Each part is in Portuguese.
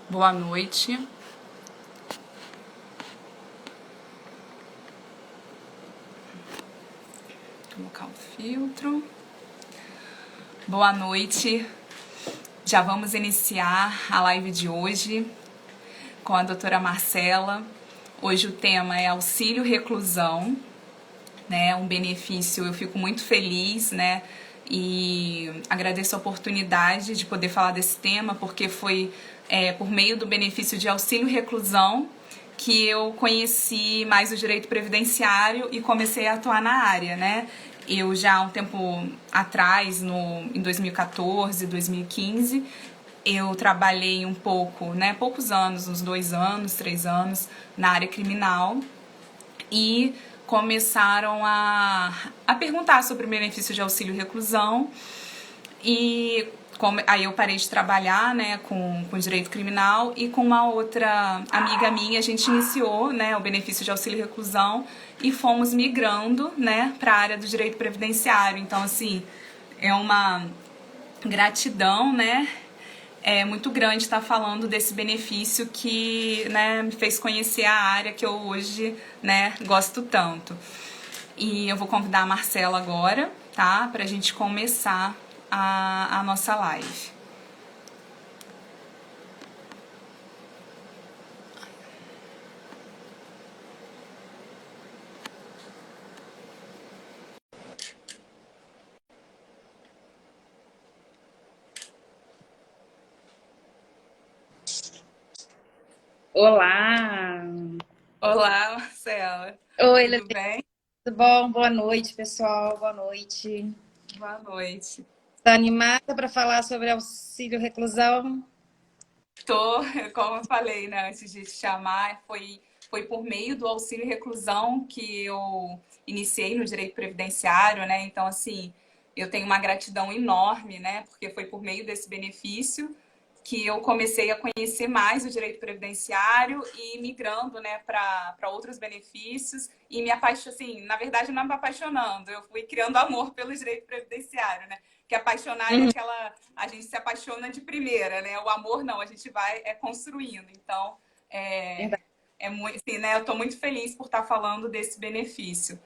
Boa noite. Vou colocar o filtro. Boa noite. Já vamos iniciar a live de hoje com a doutora Marcela. Hoje o tema é auxílio reclusão, né? Um benefício, eu fico muito feliz, né? E agradeço a oportunidade de poder falar desse tema, porque foi por meio do benefício de auxílio reclusão que eu conheci mais o direito previdenciário e comecei a atuar na área, né? Eu já há um tempo atrás, em 2014, 2015, eu trabalhei um pouco, né? Poucos anos, uns 2 anos, 3 anos, na área criminal e começaram a perguntar sobre o benefício de auxílio reclusão e aí eu parei de trabalhar, né, com direito criminal e com uma outra amiga minha a gente iniciou, né, o benefício de auxílio reclusão e fomos migrando, né, para a área do direito previdenciário. Então, assim, é uma gratidão, né, muito grande estar falando desse benefício que, né, me fez conhecer a área que eu hoje, né, gosto tanto. E eu vou convidar a Marcela agora, tá? Pra gente começar a nossa live. Olá! Olá, Marcela. Oi, Tudo Levi, bem? tudo bom? Boa noite, pessoal. Boa noite. Boa noite. Está animada para falar sobre auxílio reclusão? Tô, como eu falei, né, antes de te chamar, foi por meio do auxílio reclusão que eu iniciei no direito previdenciário, né? Então, assim, eu tenho uma gratidão enorme, né? Porque foi por meio desse benefício que eu comecei a conhecer mais o direito previdenciário e migrando, né, para outros benefícios e me apaixonando, assim, na verdade não me apaixonando, eu fui criando amor pelo direito previdenciário, né? Que apaixonar é Uhum. aquela, a gente se apaixona de primeira, né? O amor não, a gente vai construindo. Então, é, Verdade. é muito, assim, né? Eu estou muito feliz por estar falando desse benefício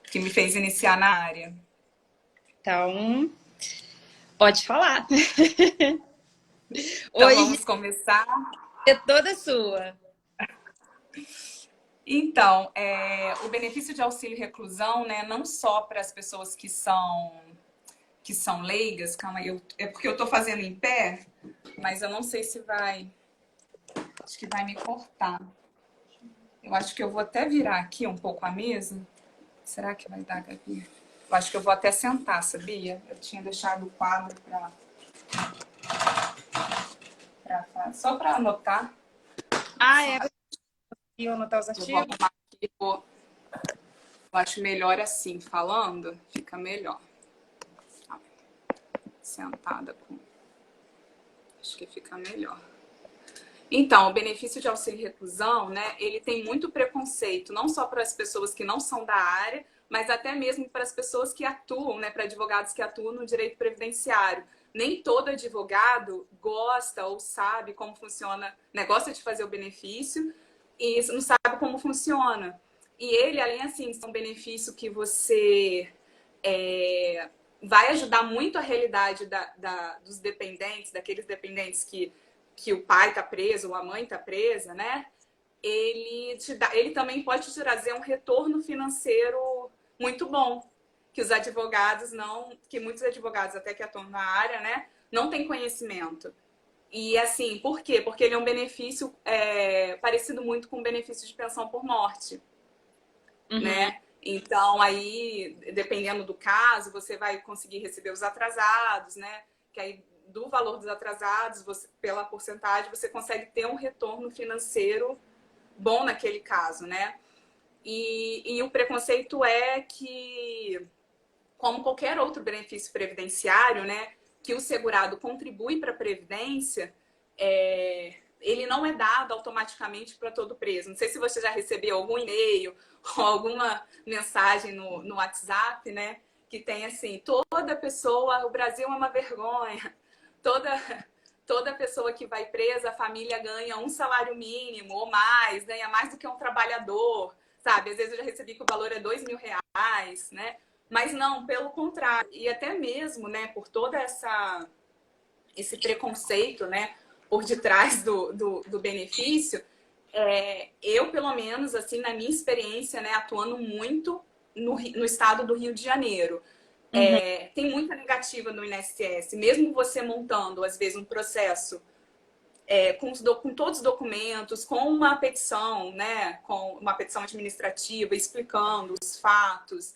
que me fez iniciar na área. Então, pode falar. Então, Hoje vamos começar. é toda sua. Então, o benefício de auxílio reclusão, né, não só para as pessoas que são leigas, calma aí, é porque eu estou fazendo em pé, mas eu não sei se vai, acho que vai me cortar. Eu acho que eu vou até virar aqui um pouco a mesa. Será que vai dar, Gabi? Eu acho que eu vou até sentar, sabia? Eu tinha deixado o quadro só para anotar. Ah, Só, é para eu anotar os eu vou artigos? arrumar aqui, eu acho melhor assim, falando, fica melhor. Sentada com. Acho que fica melhor. Então, o benefício de auxílio reclusão, né, ele tem muito preconceito, não só para as pessoas que não são da área, mas até mesmo para as pessoas que atuam, né, para advogados que atuam no direito previdenciário. Nem todo advogado gosta ou sabe como funciona, né, gosta de fazer o benefício e não sabe como funciona. E ele, além assim, de ser um benefício que você vai ajudar muito a realidade dos dependentes, daqueles dependentes que o pai está preso ou a mãe está presa, né? Ele também pode te trazer um retorno financeiro muito bom, que os advogados não, que muitos advogados até que atuam na área, né, não têm conhecimento. E assim, por quê? Porque ele é um benefício parecido muito com o benefício de pensão por morte, Uhum. né? Então, aí, dependendo do caso, você vai conseguir receber os atrasados, né? Que aí, do valor dos atrasados, pela porcentagem, você consegue ter um retorno financeiro bom naquele caso, né? E o preconceito é que, como qualquer outro benefício previdenciário, né? Que o segurado contribui para a Previdência, ele não é dado automaticamente para todo preso. Não sei se você já recebeu algum e-mail ou alguma mensagem no WhatsApp, né? Que tem assim, toda pessoa, o Brasil é uma vergonha, toda, toda pessoa pessoa que vai presa, a família ganha um salário mínimo ou mais, ganha mais do que um trabalhador, sabe? Às vezes eu já recebi que o valor é R$ 2.000, né? Mas não, pelo contrário. E até mesmo, né, por toda esse preconceito, né, por detrás do benefício, eu, pelo menos, assim, na minha experiência, né, atuando muito no estado do Rio de Janeiro, tem muita negativa no INSS, mesmo você montando, às vezes, um processo com todos os documentos, com uma petição, né, com uma petição administrativa, explicando os fatos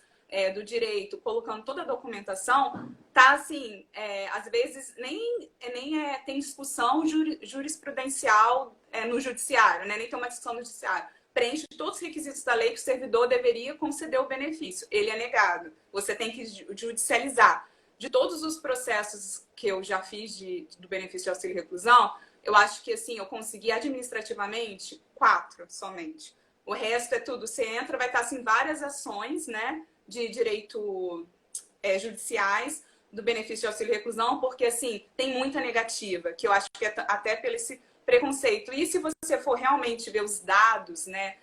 do direito, colocando toda a documentação, tá assim, às vezes nem tem discussão jurisprudencial no judiciário, né, nem tem uma discussão no judiciário. Preenche todos os requisitos da lei que o servidor deveria conceder o benefício. Ele é negado. Você tem que judicializar. De todos os processos que eu já fiz do benefício de auxílio reclusão, eu acho que assim, eu consegui administrativamente 4 somente. O resto é tudo. Você entra, vai estar assim, várias ações, né, de direito judiciais do benefício de auxílio reclusão, porque assim, tem muita negativa, que eu acho que até pelo esse preconceito. E se você for realmente ver os dados, né,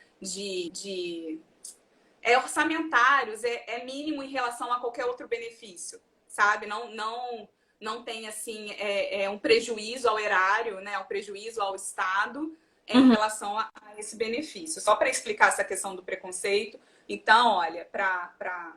orçamentários, mínimo em relação a qualquer outro benefício, sabe? Não tem, assim, um prejuízo ao erário, né, um prejuízo ao Estado em relação a esse benefício. Só para explicar essa questão do preconceito. Então, olha, para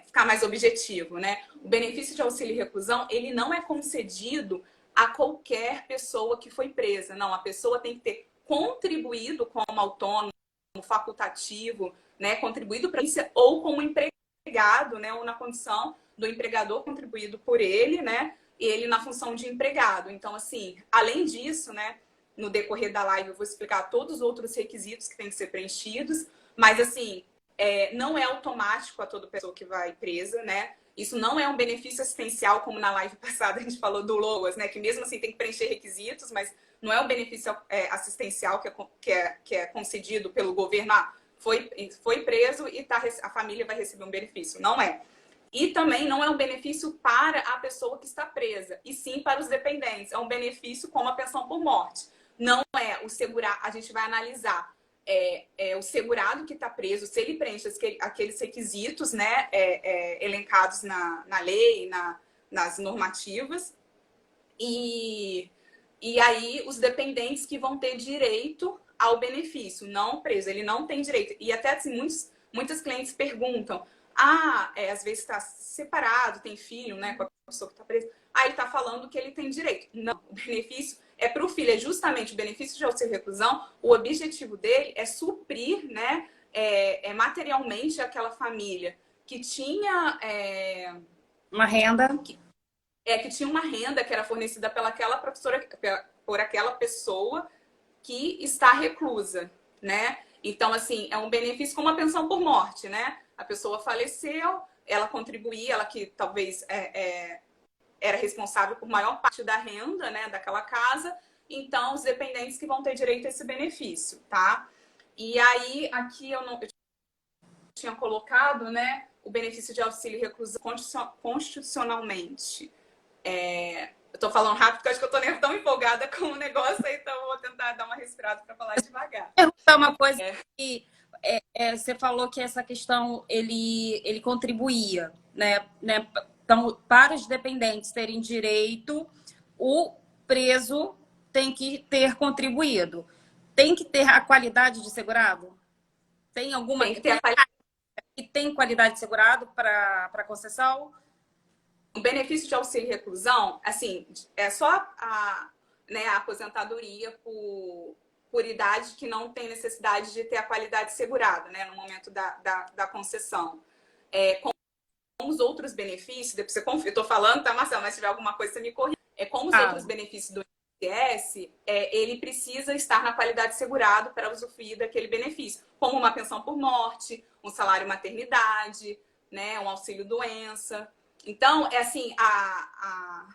ficar mais objetivo, né? O benefício de auxílio e reclusão, ele não é concedido a qualquer pessoa que foi presa. Não, a pessoa tem que ter contribuído como autônomo, como facultativo, né? Contribuído para isso, ou como empregado, né? Ou na condição do empregador contribuído por ele, né? Ele na função de empregado. Então, assim, além disso, né? No decorrer da live eu vou explicar todos os outros requisitos que têm que ser preenchidos, mas, assim, não é automático a toda pessoa que vai presa, né? Isso não é um benefício assistencial, como na live passada a gente falou do LOAS, né? Que mesmo assim tem que preencher requisitos, mas não é um benefício assistencial que é concedido pelo governo. Foi preso e a família vai receber um benefício. Não é. E também não é um benefício para a pessoa que está presa, e sim para os dependentes. É um benefício como a pensão por morte. Não é o segurar, a gente vai analisar o segurado que está preso, se ele preenche aqueles requisitos, né, elencados na lei, nas normativas, e aí os dependentes que vão ter direito ao benefício, não o preso, ele não tem direito. E até assim, muitas clientes perguntam, às vezes está separado, tem filho, né, com a pessoa que está presa, ele está falando que ele tem direito. Não, o benefício é para o filho, é justamente o benefício de auxílio reclusão, o objetivo dele é suprir, né, materialmente aquela família que tinha uma renda. Que tinha uma renda que era fornecida pelaquela professora, por aquela pessoa que está reclusa, né? Então, assim, é um benefício como a pensão por morte, né? A pessoa faleceu, ela contribuía, ela que talvez era responsável por maior parte da renda, né, daquela casa, então os dependentes que vão ter direito a esse benefício, tá? E aí, aqui eu tinha colocado, né, o benefício de auxílio e reclusão constitucionalmente. Eu tô falando rápido porque eu acho que eu tô tão empolgada com o negócio, então eu vou tentar dar uma respirada para falar devagar. Perguntar uma coisa que você falou que essa questão ele contribuía, né? Então, para os dependentes terem direito, o preso tem que ter contribuído. Tem que ter a qualidade de segurado? Tem alguma Tem que ter que tem qualidade de segurado para concessão? O benefício de auxílio e reclusão, assim, é só a aposentadoria por idade que não tem necessidade de ter a qualidade segurada, né, no momento da concessão. Como os outros benefícios, depois você confia, eu tô falando, tá, Marcelo, mas se tiver alguma coisa, você me corrige. Como os outros benefícios do INSS, ele precisa estar na qualidade segurado para usufruir daquele benefício, como uma pensão por morte, um salário maternidade, né, um auxílio doença. Então, assim, a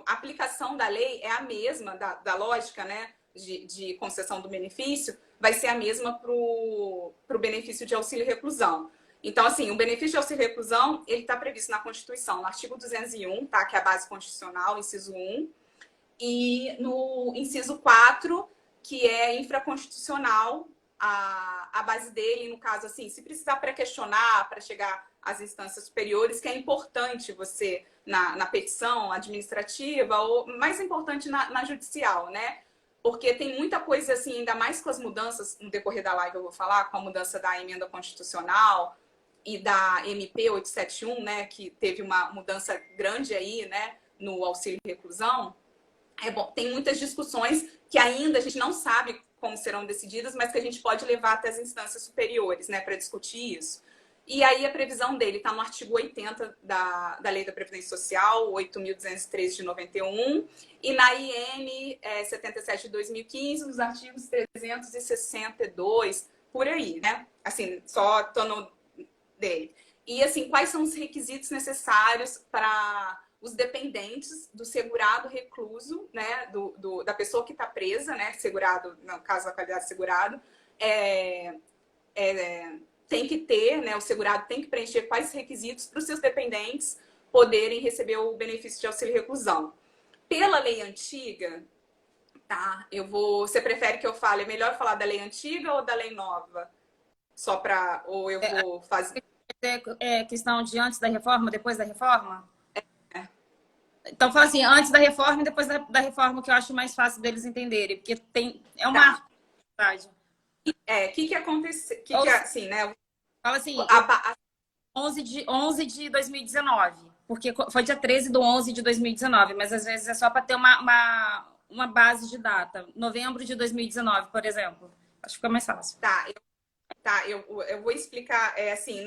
aplicação da lei é a mesma, da lógica, né, de concessão do benefício, vai ser a mesma para o benefício de auxílio e reclusão. Então, assim, o benefício de auxílio e reclusão, ele está previsto na Constituição, no artigo 201, tá, que é a base constitucional, inciso 1, e no inciso 4, que é infraconstitucional, a base dele, no caso, assim, se precisar pré-questionar para chegar às instâncias superiores, que é importante você, na petição administrativa, ou mais importante na judicial, né? Porque tem muita coisa, assim, ainda mais com as mudanças, no decorrer da live eu vou falar, com a mudança da emenda constitucional e da MP 871, né, que teve uma mudança grande aí, né, no auxílio reclusão. É bom, tem muitas discussões que ainda a gente não sabe como serão decididas, mas que a gente pode levar até as instâncias superiores, né, para discutir isso. E aí a previsão dele está no artigo 80 da Lei da Previdência Social, 8.213 de 91, e na IN 77 de 2015, nos artigos 362, por aí, né? Assim, só tô no dele. E assim, quais são os requisitos necessários para os dependentes do segurado recluso, né, da pessoa que está presa, né, segurado, no caso da qualidade de segurado, tem que ter, né, o segurado tem que preencher quais requisitos para os seus dependentes poderem receber o benefício de auxílio reclusão. Pela lei antiga, tá? Você prefere que eu fale, é melhor falar da lei antiga ou da lei nova? Só para, ou eu vou fazer... Questão de antes da reforma, depois da reforma? Então, fala assim, antes da reforma e depois da reforma, que eu acho mais fácil deles entenderem, porque é uma... Tá. Que aconteceu? Assim, né? Fala assim, 11 de 2019, porque foi dia 13 do 11 de 2019, mas às vezes é só para ter uma base de data. Novembro de 2019, por exemplo. Acho que fica mais fácil. Eu vou explicar, assim,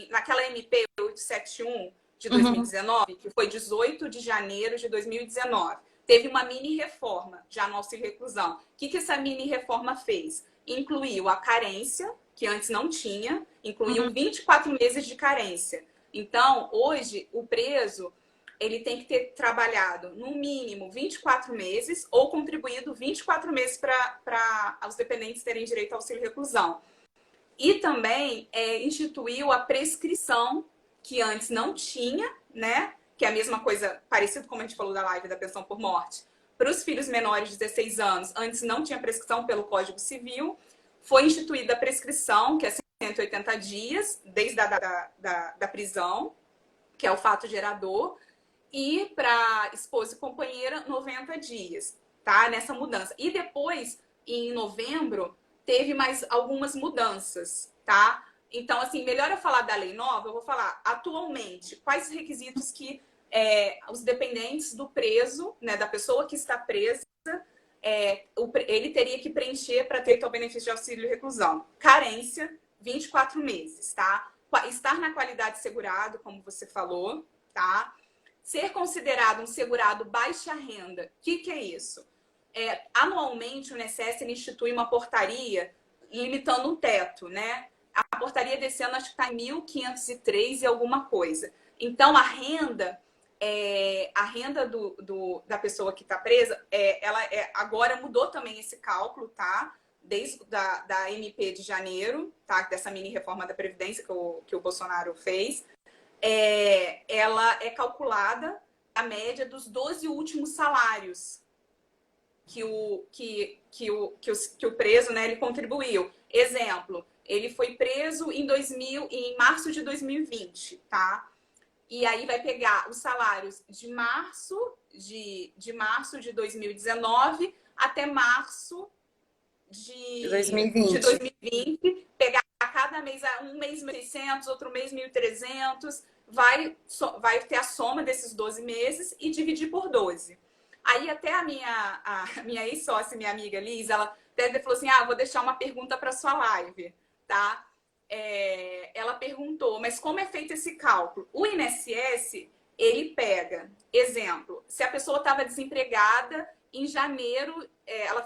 naquela MP 871 de 2019, que foi 18 de janeiro de 2019, teve uma mini reforma já no auxílio reclusão. O que essa mini reforma fez? Incluiu a carência, que antes não tinha, incluiu 24 meses de carência. Então, hoje, o preso ele tem que ter trabalhado no mínimo 24 meses ou contribuído 24 meses para os dependentes terem direito ao auxílio reclusão. E também instituiu a prescrição, que antes não tinha, né? Que é a mesma coisa, parecido como a gente falou da live da pensão por morte. Para os filhos menores de 16 anos, antes não tinha prescrição pelo Código Civil. Foi instituída a prescrição, que é 180 dias, desde da prisão, que é o fato gerador. E para esposa e companheira, 90 dias, tá? Nessa mudança. E depois, em novembro, teve mais algumas mudanças, tá? Então, assim, melhor eu falar da lei nova, eu vou falar atualmente quais os requisitos que os dependentes do preso, né, da pessoa que está presa, ele teria que preencher para ter o benefício de auxílio e reclusão. Carência, 24 meses, tá? Estar na qualidade de segurado, como você falou, tá? Ser considerado um segurado baixa renda. O que é isso? Anualmente, o INSS institui uma portaria limitando o teto, né? A portaria desse ano acho que está em 1.503 e alguma coisa. Então, a renda da pessoa que está presa, agora mudou também esse cálculo, tá? Desde da MP de janeiro, tá? Dessa mini reforma da Previdência que o Bolsonaro fez. Ela é calculada a média dos 12 últimos salários que o preso, né, ele contribuiu. Exemplo, ele foi preso em março de 2020, tá? E aí vai pegar os salários de março de 2019 até março de 2020, pegar cada mês, um mês 1.600, outro mês 1.300, vai ter a soma desses 12 meses e dividir por 12. Aí até a minha ex-sócia, minha amiga Liz, ela até falou assim, vou deixar uma pergunta para sua live, tá? Ela perguntou, mas como é feito esse cálculo? O INSS, ele pega, exemplo, se a pessoa estava desempregada em janeiro, ela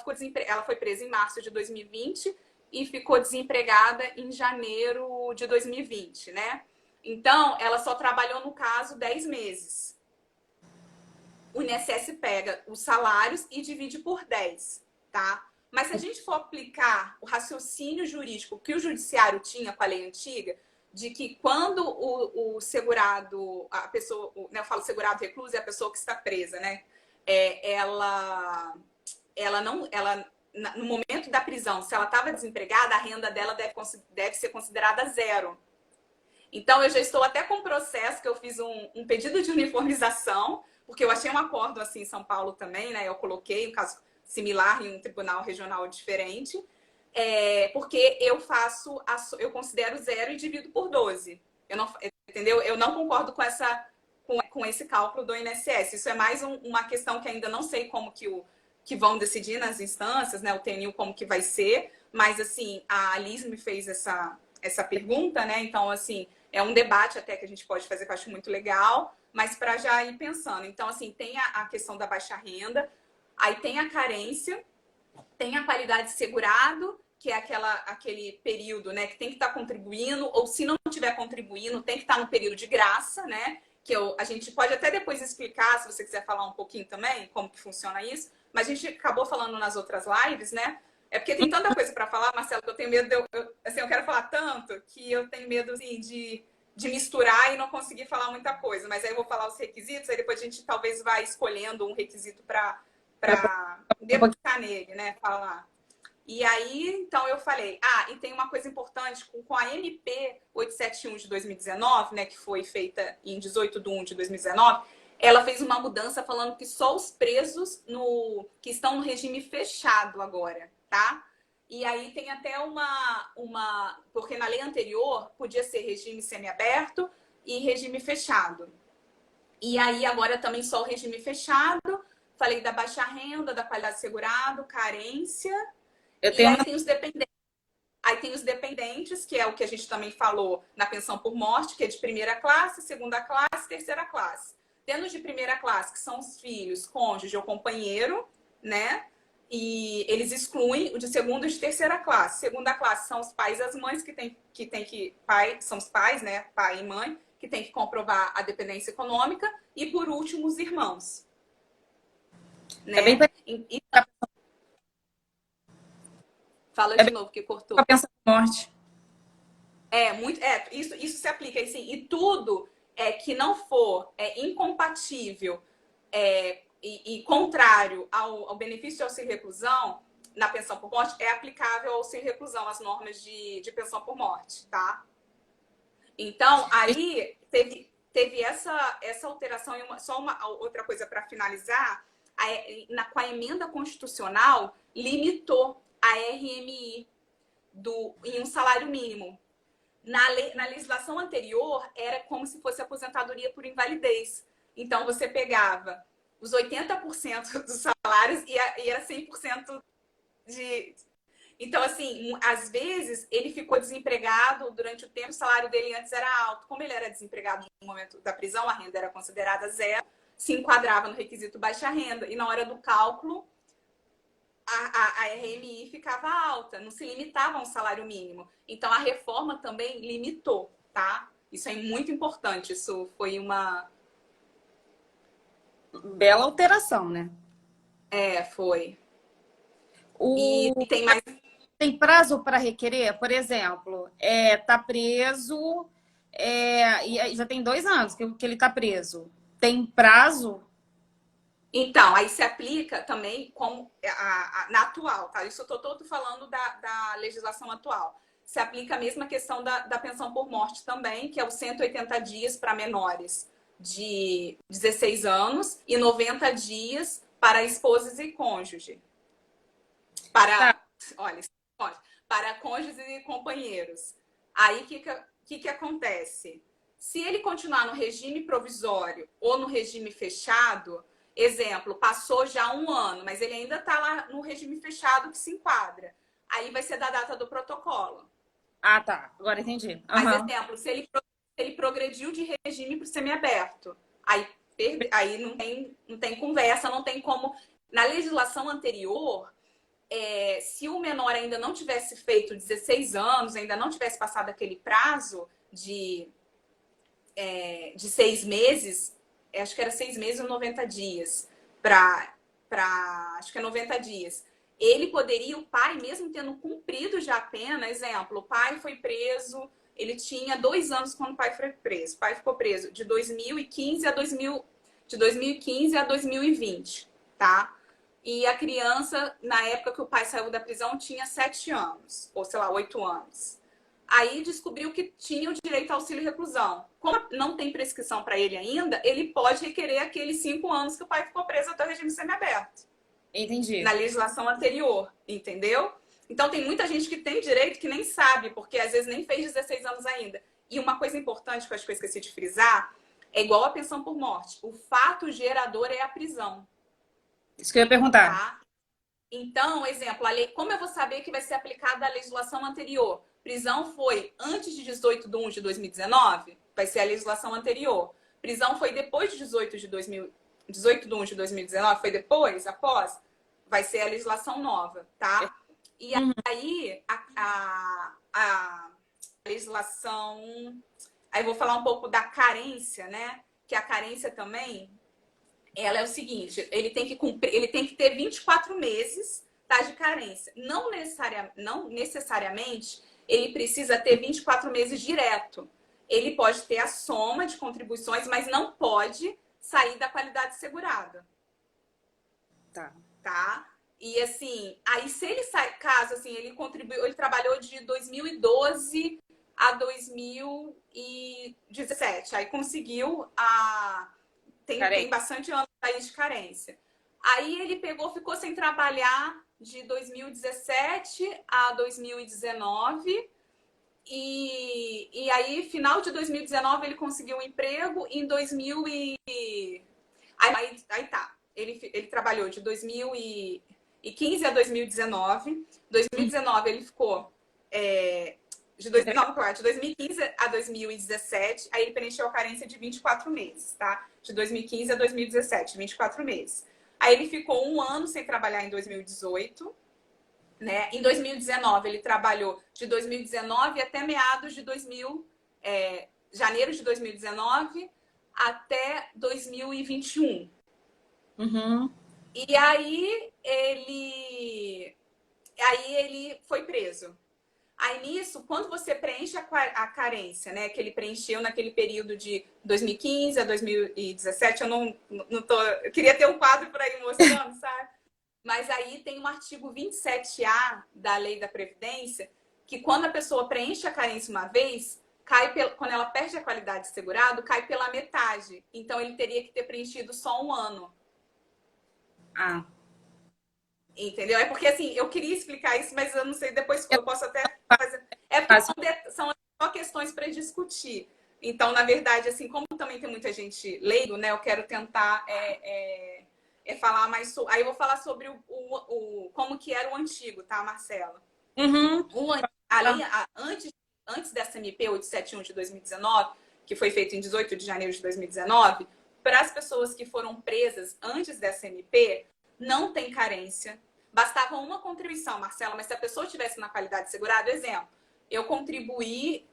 foi presa em março de 2020 e ficou desempregada em janeiro de 2020, né? Então, ela só trabalhou, no caso, 10 meses. O INSS pega os salários e divide por 10, tá? Mas se a gente for aplicar o raciocínio jurídico que o judiciário tinha com a lei antiga, de que quando o segurado, a pessoa, né, eu falo segurado recluso, é a pessoa que está presa, né? ela não, ela no momento da prisão, se ela estava desempregada, a renda dela deve ser considerada zero. Então, eu já estou até com um processo que eu fiz um pedido de uniformização, porque eu achei um acordo assim em São Paulo também, né? Eu coloquei um caso similar em um tribunal regional diferente, porque eu considero zero e divido por 12. Eu não, entendeu? Eu não concordo com esse cálculo do INSS. Isso é mais uma questão que ainda não sei como que vão decidir nas instâncias, né? O TNU como que vai ser, mas assim, a Liz me fez essa pergunta, né? Então, assim, é um debate até que a gente pode fazer, que eu acho muito legal, mas para já ir pensando. Então, assim, tem a questão da baixa renda, aí tem a carência, tem a qualidade de segurado, que é aquele período, né, que tem que estar contribuindo, ou se não estiver contribuindo, tem que estar no período de graça, né? A gente pode até depois explicar, se você quiser falar um pouquinho também, como que funciona isso, mas a gente acabou falando nas outras lives, né? É porque tem tanta coisa para falar, Marcelo, que eu tenho medo eu quero falar tanto que eu tenho medo assim, de misturar e não conseguir falar muita coisa. Mas aí eu vou falar os requisitos, aí depois a gente talvez vai escolhendo um requisito para debruçar nele, né? Falar. E aí, então, eu falei, e tem uma coisa importante, com a MP 871 de 2019, né, que foi feita em 18/1/2019, ela fez uma mudança falando que só os presos que estão no regime fechado agora, tá? E aí tem até porque na lei anterior podia ser regime semiaberto e regime fechado. E aí agora também só o regime fechado. Falei da baixa renda, da qualidade de segurado, carência. Aí tem os dependentes. Aí tem os dependentes, que é o que a gente também falou na pensão por morte, que é de primeira classe, segunda classe, terceira classe. Tendo de primeira classe, que são os filhos, cônjuge ou companheiro, né? E eles excluem o de segunda e de terceira classe. Segunda classe são os pais e as mães são os pais, né? Pai e mãe, que tem que comprovar a dependência econômica. E por último, os irmãos. Né? É bem... Fala de novo, que cortou. A pensão por morte. Isso se aplica assim, e tudo que não for incompatível e contrário ao benefício de auxílio reclusão na pensão por morte é aplicável ao auxílio reclusão, as normas de pensão por morte, tá? Então, aí teve essa alteração e só uma outra coisa para finalizar, com a emenda constitucional limitou a RMI em um salário mínimo. Na legislação anterior, era como se fosse aposentadoria por invalidez. Então, você pegava os 80% dos salários e era 100% de... Então, assim, às vezes, ele ficou desempregado durante o tempo, o salário dele antes era alto. Como ele era desempregado no momento da prisão, a renda era considerada zero, se enquadrava no requisito baixa renda. E na hora do cálculo, a RMI ficava alta, não se limitava a um salário mínimo. Então, a reforma também limitou, tá? Isso é muito importante. Isso foi uma... bela alteração, né? Foi. E tem mais... Tem prazo para requerer? Por exemplo, tá preso, e já tem 2 anos que ele tá preso. Tem prazo? Então, aí se aplica também como na atual, tá? Isso eu tô todo falando da legislação atual. Se aplica a mesma questão da pensão por morte também, que é os 180 dias para menores de 16 anos e 90 dias para esposas e cônjuge. Para cônjuges e companheiros. Aí, o que acontece? Se ele continuar no regime provisório ou no regime fechado... Exemplo, passou já 1 ano, mas ele ainda está lá no regime fechado que se enquadra. Aí vai ser da data do protocolo. Ah, tá. Agora entendi. Uhum. Mas, exemplo, se ele progrediu de regime para o semiaberto, aí não tem conversa, não tem como... Na legislação anterior, se o menor ainda não tivesse feito 16 anos, ainda não tivesse passado aquele prazo de 6 meses... acho que era 6 meses ou 90 dias, acho que é 90 dias. Ele poderia, o pai, mesmo tendo cumprido já a pena, exemplo, o pai foi preso, ele tinha 2 anos quando o pai foi preso. O pai ficou preso de 2015 a 2020. tá? E a criança, na época que o pai saiu da prisão, tinha 7 anos, ou sei lá, 8 anos. Aí descobriu que tinha o direito ao auxílio reclusão. Como não tem prescrição para ele ainda, ele pode requerer aqueles 5 anos que o pai ficou preso até o regime semiaberto. Entendi. Na legislação anterior, entendeu? Então tem muita gente que tem direito que nem sabe, porque às vezes nem fez 16 anos ainda. E uma coisa importante que eu acho que eu esqueci de frisar, é igual a pensão por morte. O fato gerador é a prisão. Isso que eu ia perguntar. Tá? Então, exemplo, a lei, como eu vou saber que vai ser aplicada a legislação anterior? Prisão foi antes de 18 de 1 de 2019? Vai ser a legislação anterior. Prisão foi depois de 18 de 1 de 2019? Foi depois? Após? Vai ser a legislação nova, tá? E aí, a legislação... Aí eu vou falar um pouco da carência, né? Que a carência também... Ela é o seguinte, ele tem que cumprir, ele tem que ter 24 meses, tá, de carência. Não necessariamente ele precisa ter 24 meses direto. Ele pode ter a soma de contribuições, mas não pode sair da qualidade segurada. Tá? E assim, aí se ele sai, caso assim, ele contribuiu, ele trabalhou de 2012 a 2017, aí conseguiu tem bastante anos aí de carência. Aí ele ficou sem trabalhar de 2017 a 2019. E aí, final de 2019, ele conseguiu um emprego. Em 2000 e... Aí tá. Ele trabalhou de 2015 a 2019. 2019 ele ficou... de 2015 a 2017, aí ele preencheu a carência de 24 meses, tá? De 2015 a 2017, 24 meses. Aí ele ficou 1 ano sem trabalhar em 2018, né? Em 2019 ele trabalhou de 2019 até meados de janeiro de 2019 até 2021. E aí ele foi preso. Aí nisso, quando você preenche a carência, né, que ele preencheu naquele período de 2015 a 2017, eu queria ter um quadro por aí mostrando, sabe? Mas aí tem o artigo 27A da Lei da Previdência, que quando a pessoa preenche a carência uma vez, quando ela perde a qualidade de segurado, cai pela metade. Então ele teria que ter preenchido só 1 ano. Entendeu? É porque, assim, eu queria explicar isso, mas eu não sei, depois eu posso até fazer... É porque são só questões para discutir. Então, na verdade, assim, como também tem muita gente leigo, né, eu quero tentar falar mais sobre... Aí eu vou falar sobre como que era o antigo, tá, Marcela? Antes dessa MP 871 de 2019, que foi feita em 18 de janeiro de 2019, para as pessoas que foram presas antes dessa MP, não tem carência. Bastava uma contribuição, Marcela, mas se a pessoa estivesse na qualidade de segurado, exemplo, eu contribuí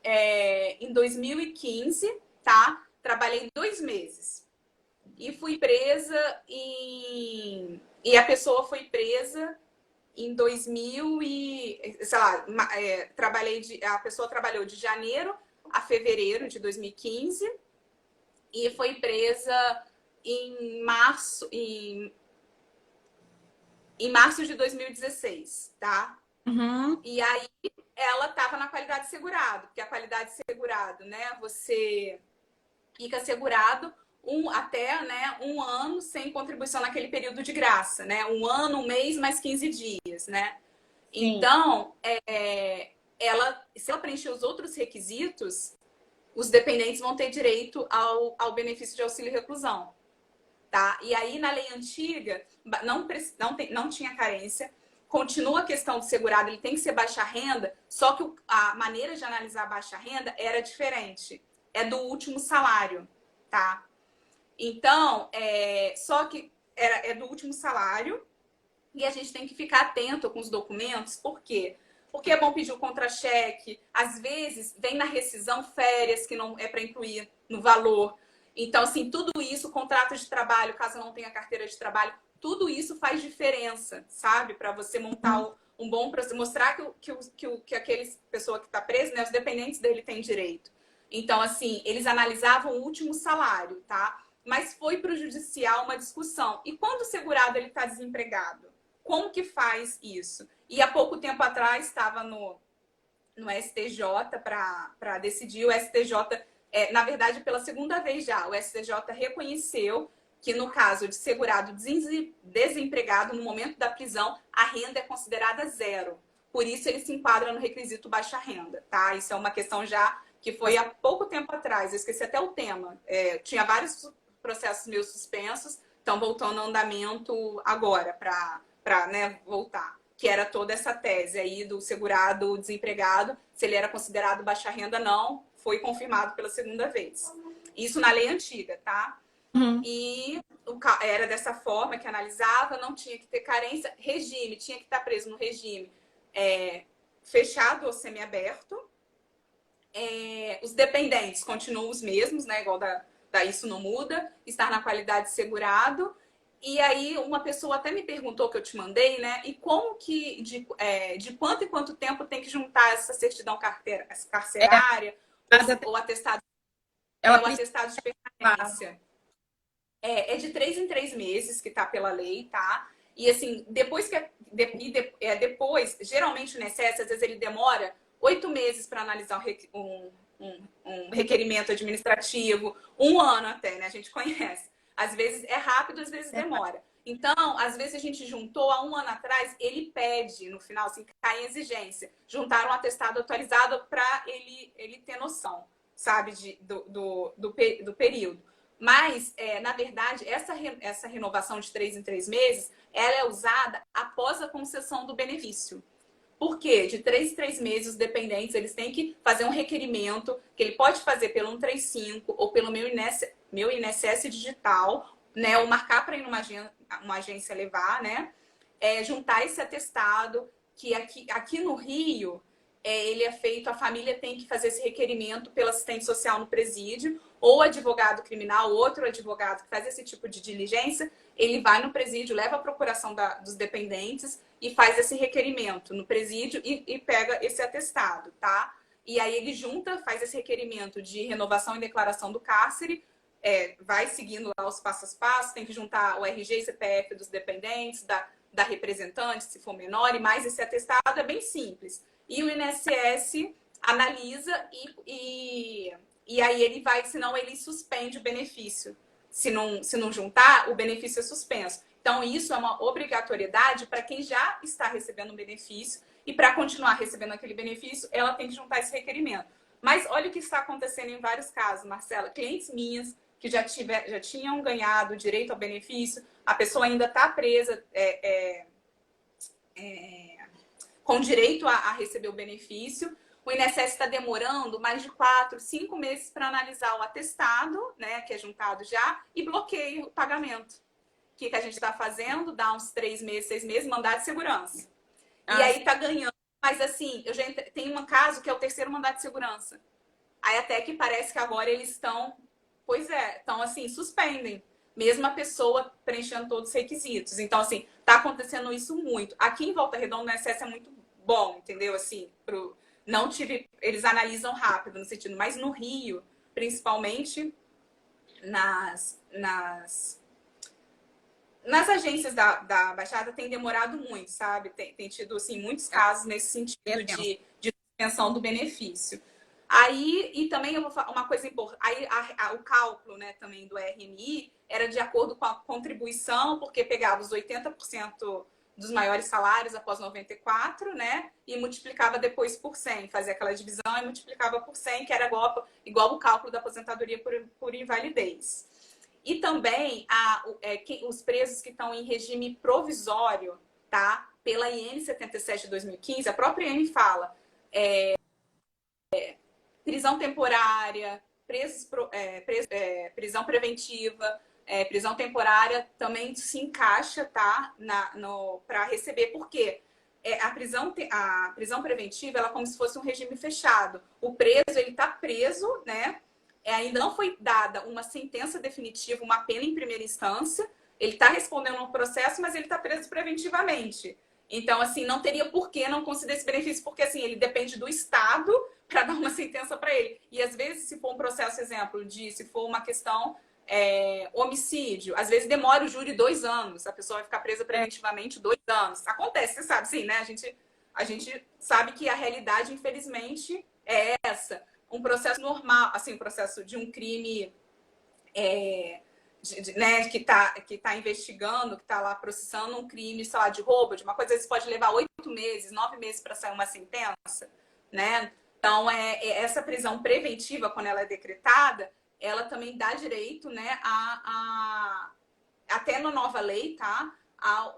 em 2015, tá? Trabalhei 2 meses. E fui presa e a pessoa foi presa em 2000 e... Sei lá, a pessoa trabalhou de janeiro a fevereiro de 2015 e foi presa em março de 2016, tá? E aí ela estava na qualidade de segurado, porque a qualidade de segurado, né? Você fica segurado até, né, 1 ano sem contribuição naquele período de graça, né? 1 ano, 1 mês, mais 15 dias, né? Sim. Então, se ela preencher os outros requisitos, os dependentes vão ter direito ao benefício de auxílio reclusão. Tá? E aí, na lei antiga, não tinha carência. Continua a questão do segurado, ele tem que ser baixa renda, só que a maneira de analisar a baixa renda era diferente. É do último salário, tá? Então, só que é do último salário e a gente tem que ficar atento com os documentos. Por quê? Porque é bom pedir o contra-cheque. Às vezes, vem na rescisão férias, que não é para incluir no valor. Então, assim, tudo isso, contrato de trabalho, caso não tenha carteira de trabalho, tudo isso faz diferença, sabe? Para você montar um bom processo, mostrar que aquele pessoa que está presa, né, os dependentes dele têm direito. Então, assim, eles analisavam o último salário, tá? mas foi para o judicial uma discussão. E quando o segurado está desempregado, como que faz isso? E há pouco tempo atrás estava no STJ para decidir. O STJ, na verdade, pela segunda vez já, o STJ reconheceu que no caso de segurado desempregado, no momento da prisão, a renda é considerada zero. Por isso ele se enquadra no requisito baixa renda, tá? Isso é uma questão já que foi há pouco tempo atrás. Eu esqueci até o tema. Tinha vários processos meus suspensos, estão voltando ao andamento agora para né, voltar. Que era toda essa tese aí do segurado desempregado, se ele era considerado baixa renda, não, foi confirmado pela segunda vez. Isso na lei antiga, tá? E era dessa forma que analisava, não tinha que ter carência, regime, tinha que estar preso no regime fechado ou semiaberto. Os dependentes continuam os mesmos, né? Igual isso não muda, estar na qualidade de segurado. E aí uma pessoa até me perguntou, que eu te mandei, né? E como que, de quanto em quanto tempo tem que juntar essa certidão carcerária, ou atestado, o atestado de permanência? É de 3 em 3 meses que tá pela lei, tá? E assim, depois geralmente o INSS, às vezes ele demora 8 meses para analisar um requerimento administrativo, 1 ano até, né? A gente conhece. Às vezes é rápido, às vezes demora. Então, às vezes a gente juntou, há 1 ano atrás, ele pede, no final, assim, cai em exigência, juntar um atestado atualizado para ele ter noção, sabe, do período. Mas, na verdade, essa renovação de 3 em 3 meses, ela é usada após a concessão do benefício. Por quê? De 3 em 3 meses, os dependentes eles têm que fazer um requerimento que ele pode fazer pelo 135 ou pelo meu INSS digital, né? Ou marcar para ir numa agência levar, né? Juntar esse atestado, que aqui no Rio, ele é feito, a família tem que fazer esse requerimento pelo assistente social no presídio, ou advogado criminal, outro advogado que faz esse tipo de diligência, ele vai no presídio, leva a procuração dos dependentes e faz esse requerimento no presídio e pega esse atestado, tá? E aí ele junta, faz esse requerimento de renovação e declaração do cárcere, vai seguindo lá os passos a passo, tem que juntar o RG e CPF dos dependentes, da representante, se for menor, e mais esse atestado é bem simples. E o INSS analisa e aí ele vai, senão ele suspende o benefício. Se não juntar, o benefício é suspenso. Então, isso é uma obrigatoriedade para quem já está recebendo um benefício e para continuar recebendo aquele benefício, ela tem que juntar esse requerimento. Mas olha o que está acontecendo em vários casos, Marcela. Clientes minhas que já tinham ganhado direito ao benefício, a pessoa ainda está presa com direito a receber o benefício. O INSS está demorando mais de 4, 5 meses para analisar o atestado, né, que é juntado já, e bloqueia o pagamento. O que a gente está fazendo? Dá uns 3 meses, 6 meses, mandado de segurança. E aí está ganhando. Mas assim, eu já tem um caso que é o 3º mandado de segurança. Aí até que parece que agora eles estão, estão assim, suspendem. Mesmo a pessoa preenchendo todos os requisitos. Então, assim, tá acontecendo isso muito. Aqui em Volta Redonda, o INSS é muito bom, entendeu? Assim, eles analisam rápido no sentido, mas no Rio, principalmente nas agências da Baixada, tem demorado muito, sabe? Tem tido, assim, muitos casos nesse sentido de suspensão do benefício. Aí, e também eu vou falar uma coisa importante, aí o cálculo, né, também do RMI era de acordo com a contribuição, porque pegava os 80% dos maiores salários após 94, né, e multiplicava depois por 100, fazia aquela divisão e multiplicava por 100, que era igual o cálculo da aposentadoria por invalidez. E também os presos que estão em regime provisório, tá, pela IN 77 de 2015, a própria IN fala prisão temporária, prisão preventiva, prisão temporária também se encaixa, tá? Para receber. Por quê? A prisão preventiva ela é como se fosse um regime fechado. O preso, ele está preso, né? Ainda não foi dada uma sentença definitiva, uma pena em primeira instância. Ele está respondendo um processo, mas ele está preso preventivamente. Então, assim, não teria por que não conceder esse benefício, porque, assim, ele depende do Estado para dar uma sentença para ele. E, às vezes, se for um processo, exemplo, se for uma questão homicídio, às vezes demora o júri 2 anos, a pessoa vai ficar presa preventivamente 2 anos. Acontece, você sabe, sim, né? A gente sabe que a realidade, infelizmente, é essa. Um processo normal, assim, um processo de um crime né, que tá investigando, que está lá processando um crime, sei lá, de roubo, de uma coisa, às vezes pode levar 8 meses, 9 meses para sair uma sentença, né? Então, essa prisão preventiva, quando ela é decretada, ela também dá direito, né, até na nova lei, tá?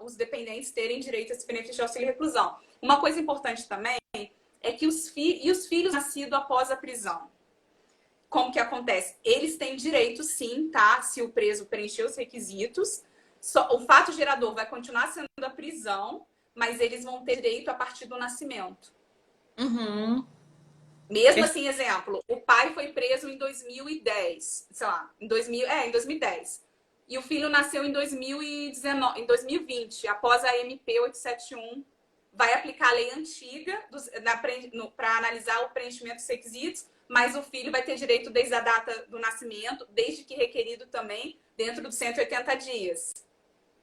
Os dependentes terem direito a esse benefício de auxílio reclusão. Uma coisa importante também é que os filhos nascidos após a prisão, como que acontece? Eles têm direito, sim, tá? Se o preso preencher os requisitos, o fato gerador vai continuar sendo a prisão, mas eles vão ter direito a partir do nascimento. Uhum. Mesmo assim, exemplo, o pai foi preso em 2010, sei lá, em 2010. E o filho nasceu em 2019, em 2020, após a MP 871, vai aplicar a lei antiga para analisar o preenchimento dos requisitos, mas o filho vai ter direito desde a data do nascimento, desde que requerido também, dentro dos 180 dias.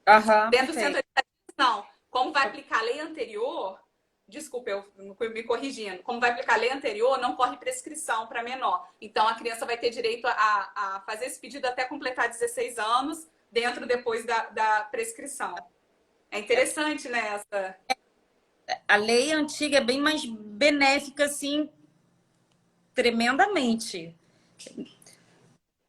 Aham, Dentro dos perfeito. 180 dias, não. Como vai aplicar a lei anterior, desculpa, eu me corrigindo, como vai aplicar a lei anterior, não corre prescrição para menor. Então, a criança vai ter direito a fazer esse pedido até completar 16 anos, depois da prescrição. É interessante, né, essa... A lei antiga é bem mais benéfica, assim, tremendamente.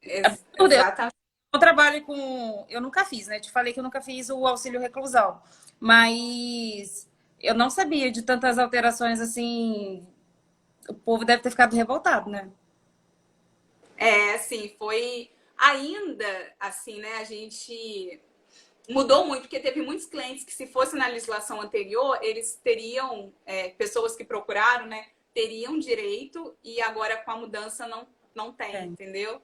Exatamente. Eu trabalho com... Eu nunca fiz, né? Te falei que eu nunca fiz o auxílio reclusão. Mas eu não sabia de tantas alterações, assim... O povo deve ter ficado revoltado, né? Assim, foi ainda assim, né? A gente mudou muito, porque teve muitos clientes que, se fosse na legislação anterior, eles teriam, pessoas que procuraram, né? Teriam direito, e agora com a mudança não tem, entendeu?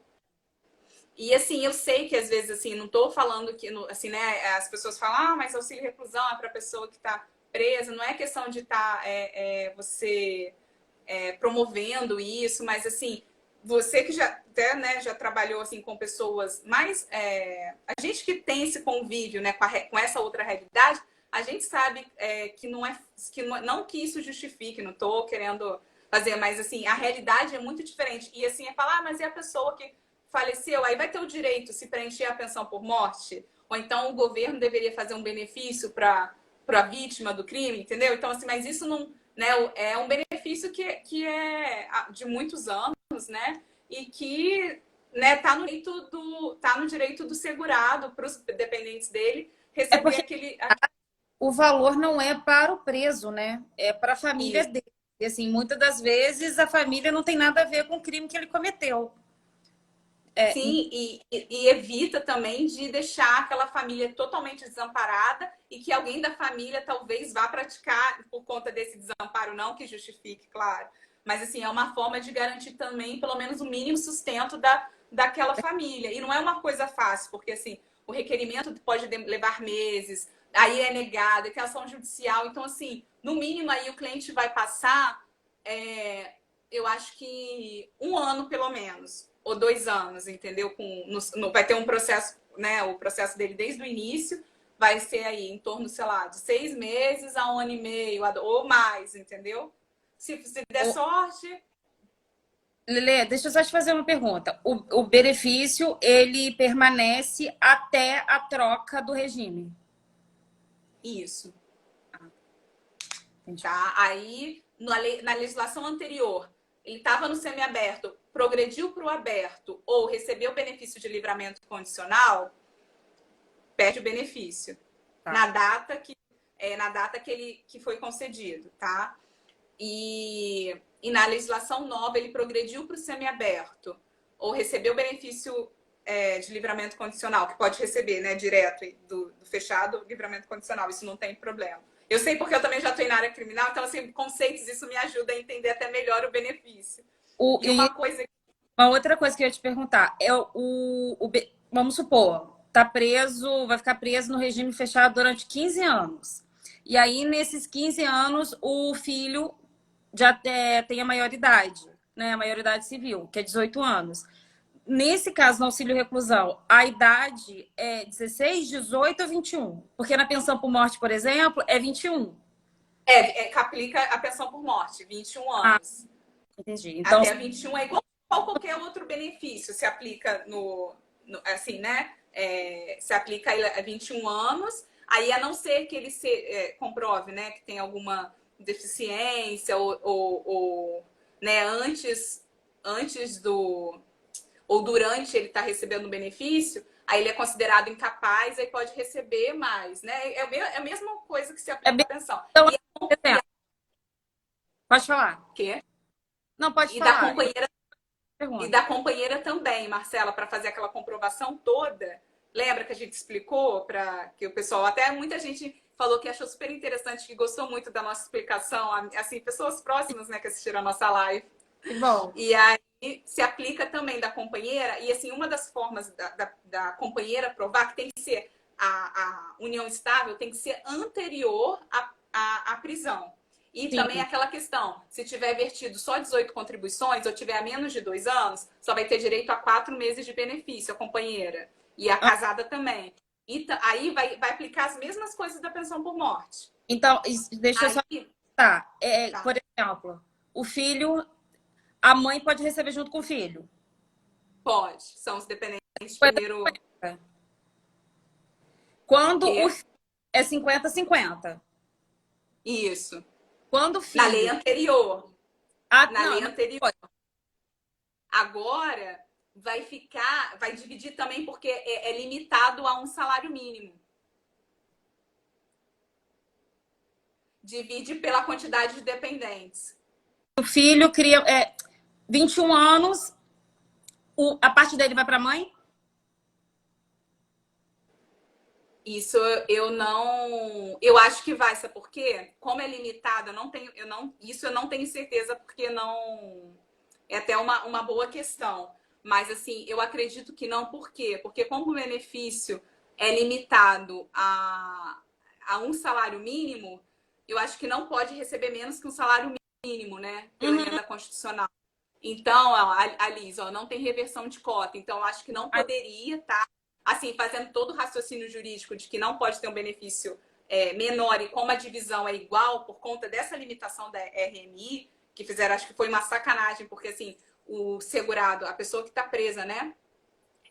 E assim, eu sei que às vezes, assim, não tô falando que, assim, né? As pessoas falam, mas auxílio reclusão é para pessoa que tá presa, não é questão de estar você promovendo isso, mas assim, você que já até, né, já trabalhou assim com pessoas mais, a gente que tem esse convívio, né, com essa outra realidade, a gente sabe que não que isso justifique, não estou querendo fazer, mas assim, a realidade é muito diferente. E assim, falar, mas e a pessoa que faleceu, aí vai ter o direito se preencher a pensão por morte? Ou então o governo deveria fazer um benefício para a vítima do crime, entendeu? Então, assim, mas isso não, né, é um benefício que é de muitos anos, né? E que, né, tá no direito do segurado, para os dependentes dele É receber porque aquele. o valor não é para o preso, né? É para a família Isso. dele. E assim, muitas das vezes a família não tem nada a ver com o crime que ele cometeu. Sim, e evita também de deixar aquela família totalmente desamparada, e que alguém da família talvez vá praticar por conta desse desamparo, não que justifique, claro. Mas assim, é uma forma de garantir também pelo menos o mínimo sustento daquela família. E não é uma coisa fácil, porque assim, o requerimento pode levar meses, aí é negado, tem ação judicial. Então, assim, no mínimo aí o cliente vai passar, eu acho que 1 ano pelo menos, ou 2 anos, entendeu? Vai ter um processo, né? O processo dele desde o início vai ser aí em torno, sei lá, de 6 meses a 1 ano e meio, ou mais, entendeu? Se der sorte. Lelê, deixa eu só te fazer uma pergunta. O benefício, ele permanece até a troca do regime? Isso. Entendi. Tá? Aí, na legislação anterior, ele estava no semiaberto, progrediu para o aberto ou recebeu o benefício de livramento condicional, perde o benefício. Tá. Na data que foi concedido, tá? E na legislação nova, ele progrediu para o semiaberto ou recebeu o benefício de livramento condicional, que pode receber, né, direto do fechado, livramento condicional, isso não tem problema. Eu sei porque eu também já estou na área criminal, então, assim, conceitos, isso me ajuda a entender até melhor o benefício. E uma coisa... Uma outra coisa que eu ia te perguntar é vamos supor, tá preso, vai ficar preso no regime fechado durante 15 anos. E aí, nesses 15 anos, o filho já tem a maioridade, né? A maioridade civil, que é 18 anos. nesse caso, no auxílio reclusão, a idade é 16, 18 ou 21? Porque na pensão por morte, por exemplo, é 21. Que aplica a pensão por morte, 21 Ah, anos. entendi. Então, Até 21 é igual a qualquer outro benefício, se aplica assim, né? Se aplica a 21 anos, aí a não ser que ele comprove, né, que tem alguma deficiência né, antes ou durante ele estar recebendo o benefício, aí ele é considerado incapaz, aí pode receber mais, né? É a mesma coisa que se é aplica bem. à pensão. Então, E a, pode falar. quê? Não, pode E da falar. companheira E Pergunta. da companheira também, Marcela, para fazer aquela comprovação toda. Lembra que a gente explicou para que o pessoal, até muita gente falou que achou super interessante, que gostou muito da nossa explicação, assim, pessoas próximas, né, que assistiram a nossa live. Que bom. E aí se aplica também da companheira, e assim, uma das formas da companheira provar que tem que ser a união estável tem que ser anterior à prisão. E Sim, também aquela questão, se tiver vertido só 18 contribuições ou tiver menos de 2 anos, só vai ter direito a 4 meses de benefício, a companheira. E a casada também. E aí vai aplicar as mesmas coisas da pensão por morte. então, deixa eu só. Aí, Tá. tá, Por exemplo, o filho, a mãe pode receber junto com o filho. pode. São os dependentes primeiro. Quando o Quê? filho é 50-50. Isso. Quando o Na lei filho. anterior. Ah, Na não, lei não anterior. pode. Agora vai dividir também porque é limitado a um salário mínimo. Divide pela quantidade de dependentes. O filho cria 21 anos, a parte dele vai para a mãe? Isso eu não. Eu acho que vai, sabe por quê? Como é limitado, isso eu não tenho certeza, porque não. É até uma boa questão. Mas assim, eu acredito que não, por quê? Porque como o benefício é limitado a um salário mínimo, eu acho que não pode receber menos que um salário mínimo, né? Pela Uhum. emenda constitucional. Então, a Liz, não tem reversão de cota. Então, eu acho que não poderia estar, assim, fazendo todo o raciocínio jurídico de que não pode ter um benefício menor e como a divisão é igual por conta dessa limitação da RMI, que fizeram, acho que foi uma sacanagem, porque, assim, o segurado, a pessoa que está presa, né?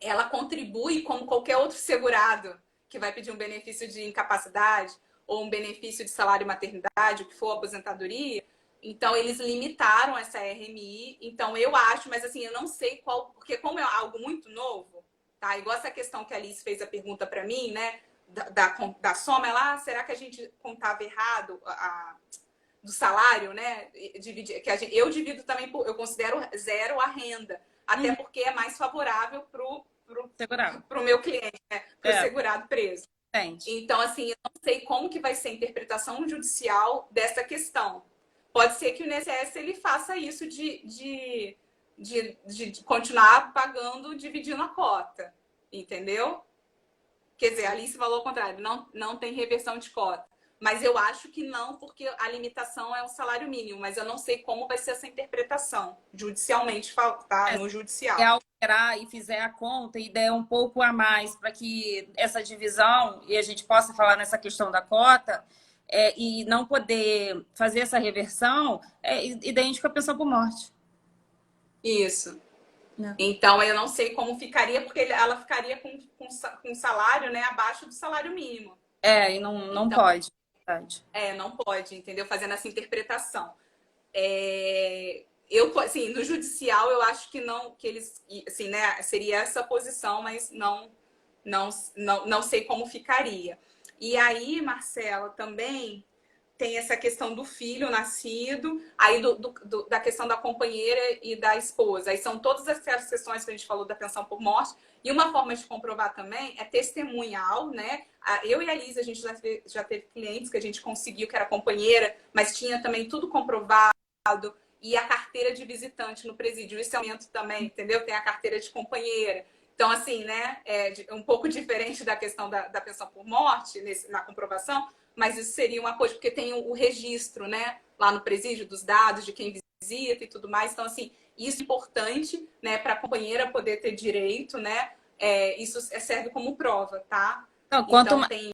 Ela contribui como qualquer outro segurado que vai pedir um benefício de incapacidade ou um benefício de salário maternidade, o que for aposentadoria. Então, eles limitaram essa RMI. Então, eu acho, mas assim, eu não sei qual, porque como é algo muito novo, tá? Igual essa questão que a Alice fez a pergunta para mim, né? Da soma, será que a gente contava errado do salário, né? Eu divido também, eu considero zero a renda, até Uhum. porque é mais favorável Segurado. pro meu cliente, né? Pro É, segurado preso. entende. Então, assim, eu não sei como que vai ser a interpretação judicial dessa questão. Pode ser que o INSS ele faça isso de continuar pagando, dividindo a cota, entendeu? Quer dizer, a Alice falou o contrário, não tem reversão de cota. Mas eu acho que não, porque a limitação é o salário mínimo. Mas eu não sei como vai ser essa interpretação, judicialmente, tá? No Se judicial. alterar e fizer a conta e der um pouco a mais para que essa divisão, e a gente possa falar nessa questão da cota, e não poder fazer essa reversão, é idêntico à pensão por morte. Isso. Né? Então, eu não sei como ficaria, porque ela ficaria com salário, né, abaixo do salário mínimo. E não Então, pode. Verdade. não pode, entendeu? Fazendo essa interpretação. Assim, no judicial, eu acho que não, que eles, assim, né, seria essa posição, mas não sei como ficaria. E aí, Marcela, também tem essa questão do filho nascido, aí da questão da companheira e da esposa. Aí são todas essas questões que a gente falou da pensão por morte. E uma forma de comprovar também é testemunhal, né? Eu e a Liz, a gente já teve clientes que a gente conseguiu que era companheira, mas tinha também tudo comprovado. E a carteira de visitante no presídio. Esse aumento também, entendeu? Tem a carteira de companheira. Então, assim, né? É um pouco diferente da questão da pensão por morte, na comprovação, mas isso seria uma coisa, porque tem o registro, né? Lá no presídio dos dados de quem visita e tudo mais. Então, assim, Isso é importante, né, para a companheira poder ter direito, né? Isso serve como prova, tá? Não, Então tem.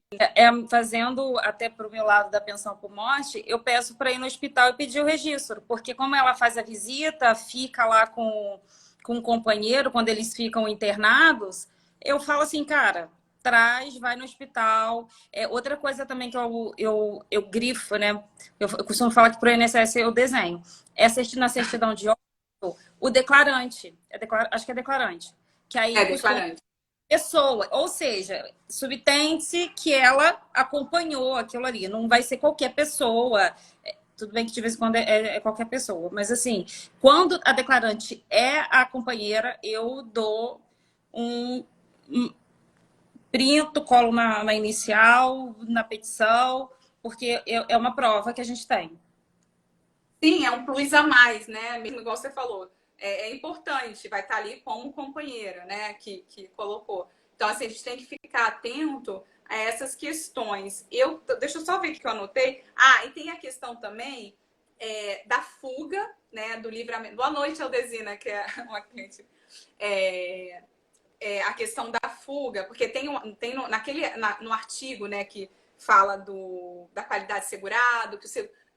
Fazendo até para o meu lado da pensão por morte, eu peço para ir no hospital e pedir o registro, porque como ela faz a visita, fica lá com o companheiro, quando eles ficam internados, eu falo assim, cara, traz, vai no hospital. Outra coisa também que eu grifo, né? Eu costumo falar que para o INSS eu desenho. Na certidão de óbito, o declarante, acho que é declarante, que aí É costuma declarante. pessoa, ou seja, subtende que ela acompanhou aquilo ali, não vai ser qualquer pessoa. Tudo bem que de vez em quando é qualquer pessoa, mas assim, quando a declarante é a companheira, eu dou um printo, colo na inicial, na petição, porque é uma prova que a gente tem. Sim, é um plus a mais, né? Mesmo igual você falou. É importante, vai estar ali como companheira, né? Que colocou. Então, assim, a gente tem que ficar atento a essas questões. Deixa eu só ver o que eu anotei. Ah, e tem a questão também da fuga, né? Do livramento. Boa noite, Aldesina, que é uma cliente. A questão da fuga, porque no artigo, né, que fala da qualidade segurado, que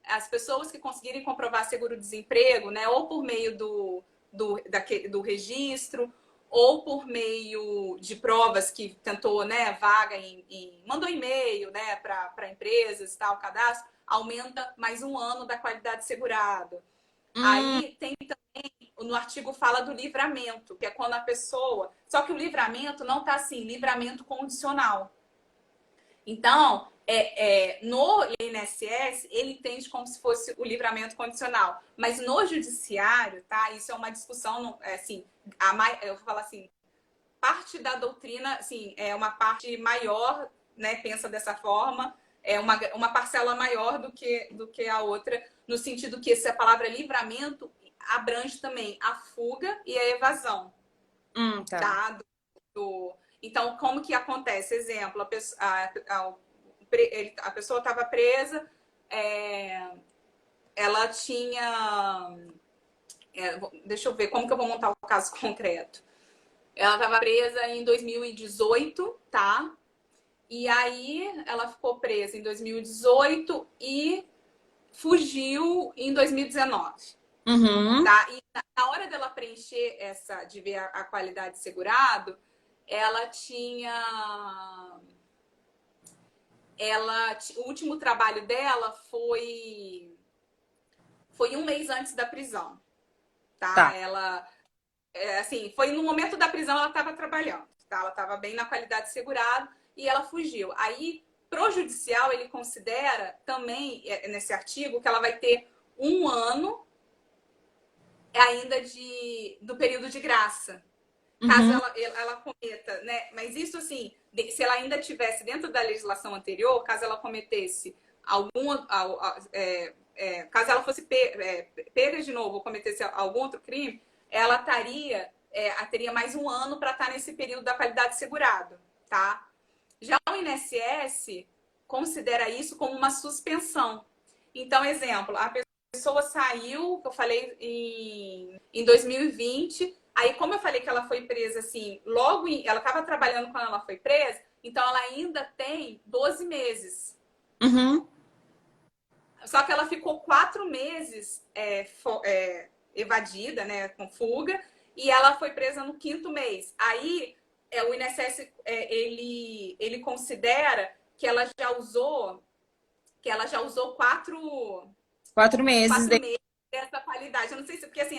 as pessoas que conseguirem comprovar seguro-desemprego, né, ou por meio do registro, ou por meio de provas que tentou, né, vaga mandou e-mail, né, para empresas e tal, cadastro, aumenta mais um ano da qualidade segurado. Aí tem no artigo fala do livramento, que é quando a pessoa. Só que o livramento não está assim, livramento condicional. Então, no INSS, ele entende como se fosse o livramento condicional. Mas no judiciário, tá? Isso é uma discussão, assim, eu vou falar assim, parte da doutrina, assim, é uma parte maior, né? Pensa dessa forma, é uma parcela maior do que a outra, no sentido que essa palavra livramento abrange também a fuga e a evasão, Tá. tá? Então, como que acontece? Exemplo, a pessoa estava presa, ela tinha... deixa eu ver, como que eu vou montar o caso concreto? Ela estava presa em 2018, tá? E aí ela ficou presa em 2018 e fugiu em 2019. Uhum. Tá? E na hora dela preencher de ver a qualidade segurado, ela tinha. O último trabalho dela foi um mês antes da prisão. Tá? Tá. Ela. Assim, foi no momento da prisão ela estava trabalhando. Tá? Ela estava bem na qualidade segurado e ela fugiu. Aí, pro judicial, ele considera também, nesse artigo, que ela vai ter um ano ainda do período de graça. Caso Uhum. ela cometa, né? Mas isso assim, se ela ainda tivesse dentro da legislação anterior, caso ela cometesse caso ela fosse pega de novo ou cometesse algum outro crime, ela teria mais um ano para estar nesse período da qualidade segurado, tá? Já o INSS considera isso como uma suspensão. Então, exemplo, a pessoa saiu, que eu falei em 2020, aí como eu falei que ela foi presa assim, ela estava trabalhando quando ela foi presa, então ela ainda tem 12 meses. Uhum. Só que ela ficou 4 meses evadida, né, com fuga, e ela foi presa no 5º mês. Aí o INSS ele considera que ela já usou 4 meses. quatro meses dessa qualidade. Eu não sei se, porque assim,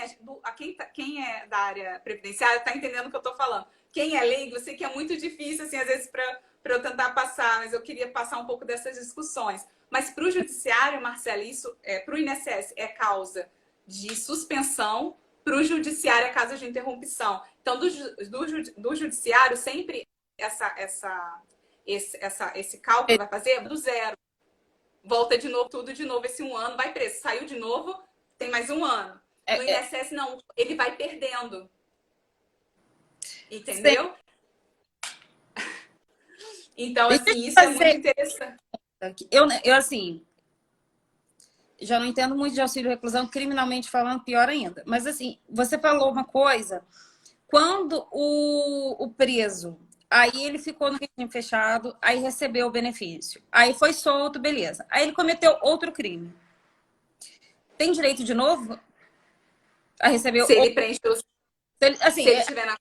quem é da área previdenciária está entendendo o que eu estou falando. Quem é leigo, eu sei que é muito difícil, assim, às vezes, para eu tentar passar, mas eu queria passar um pouco dessas discussões. Mas para o judiciário, Marcela, isso para o INSS é causa de suspensão, para o judiciário é causa de interrupção. Então, do judiciário, sempre esse cálculo vai fazer do zero. Volta de novo, tudo de novo, esse um ano vai preso. Saiu de novo, tem mais um ano. No INSS, não, ele vai perdendo. Entendeu? Então, Deixa eu assim, isso é muito fazer. interessante. Eu assim, já não entendo muito de auxílio reclusão, criminalmente falando, pior ainda. Mas assim, você falou uma coisa, quando o preso, aí ele ficou no regime fechado, aí recebeu o benefício, aí foi solto, beleza. Aí ele cometeu outro crime. Tem direito de novo a receber Se ele preenche os, assim, se ele tiver na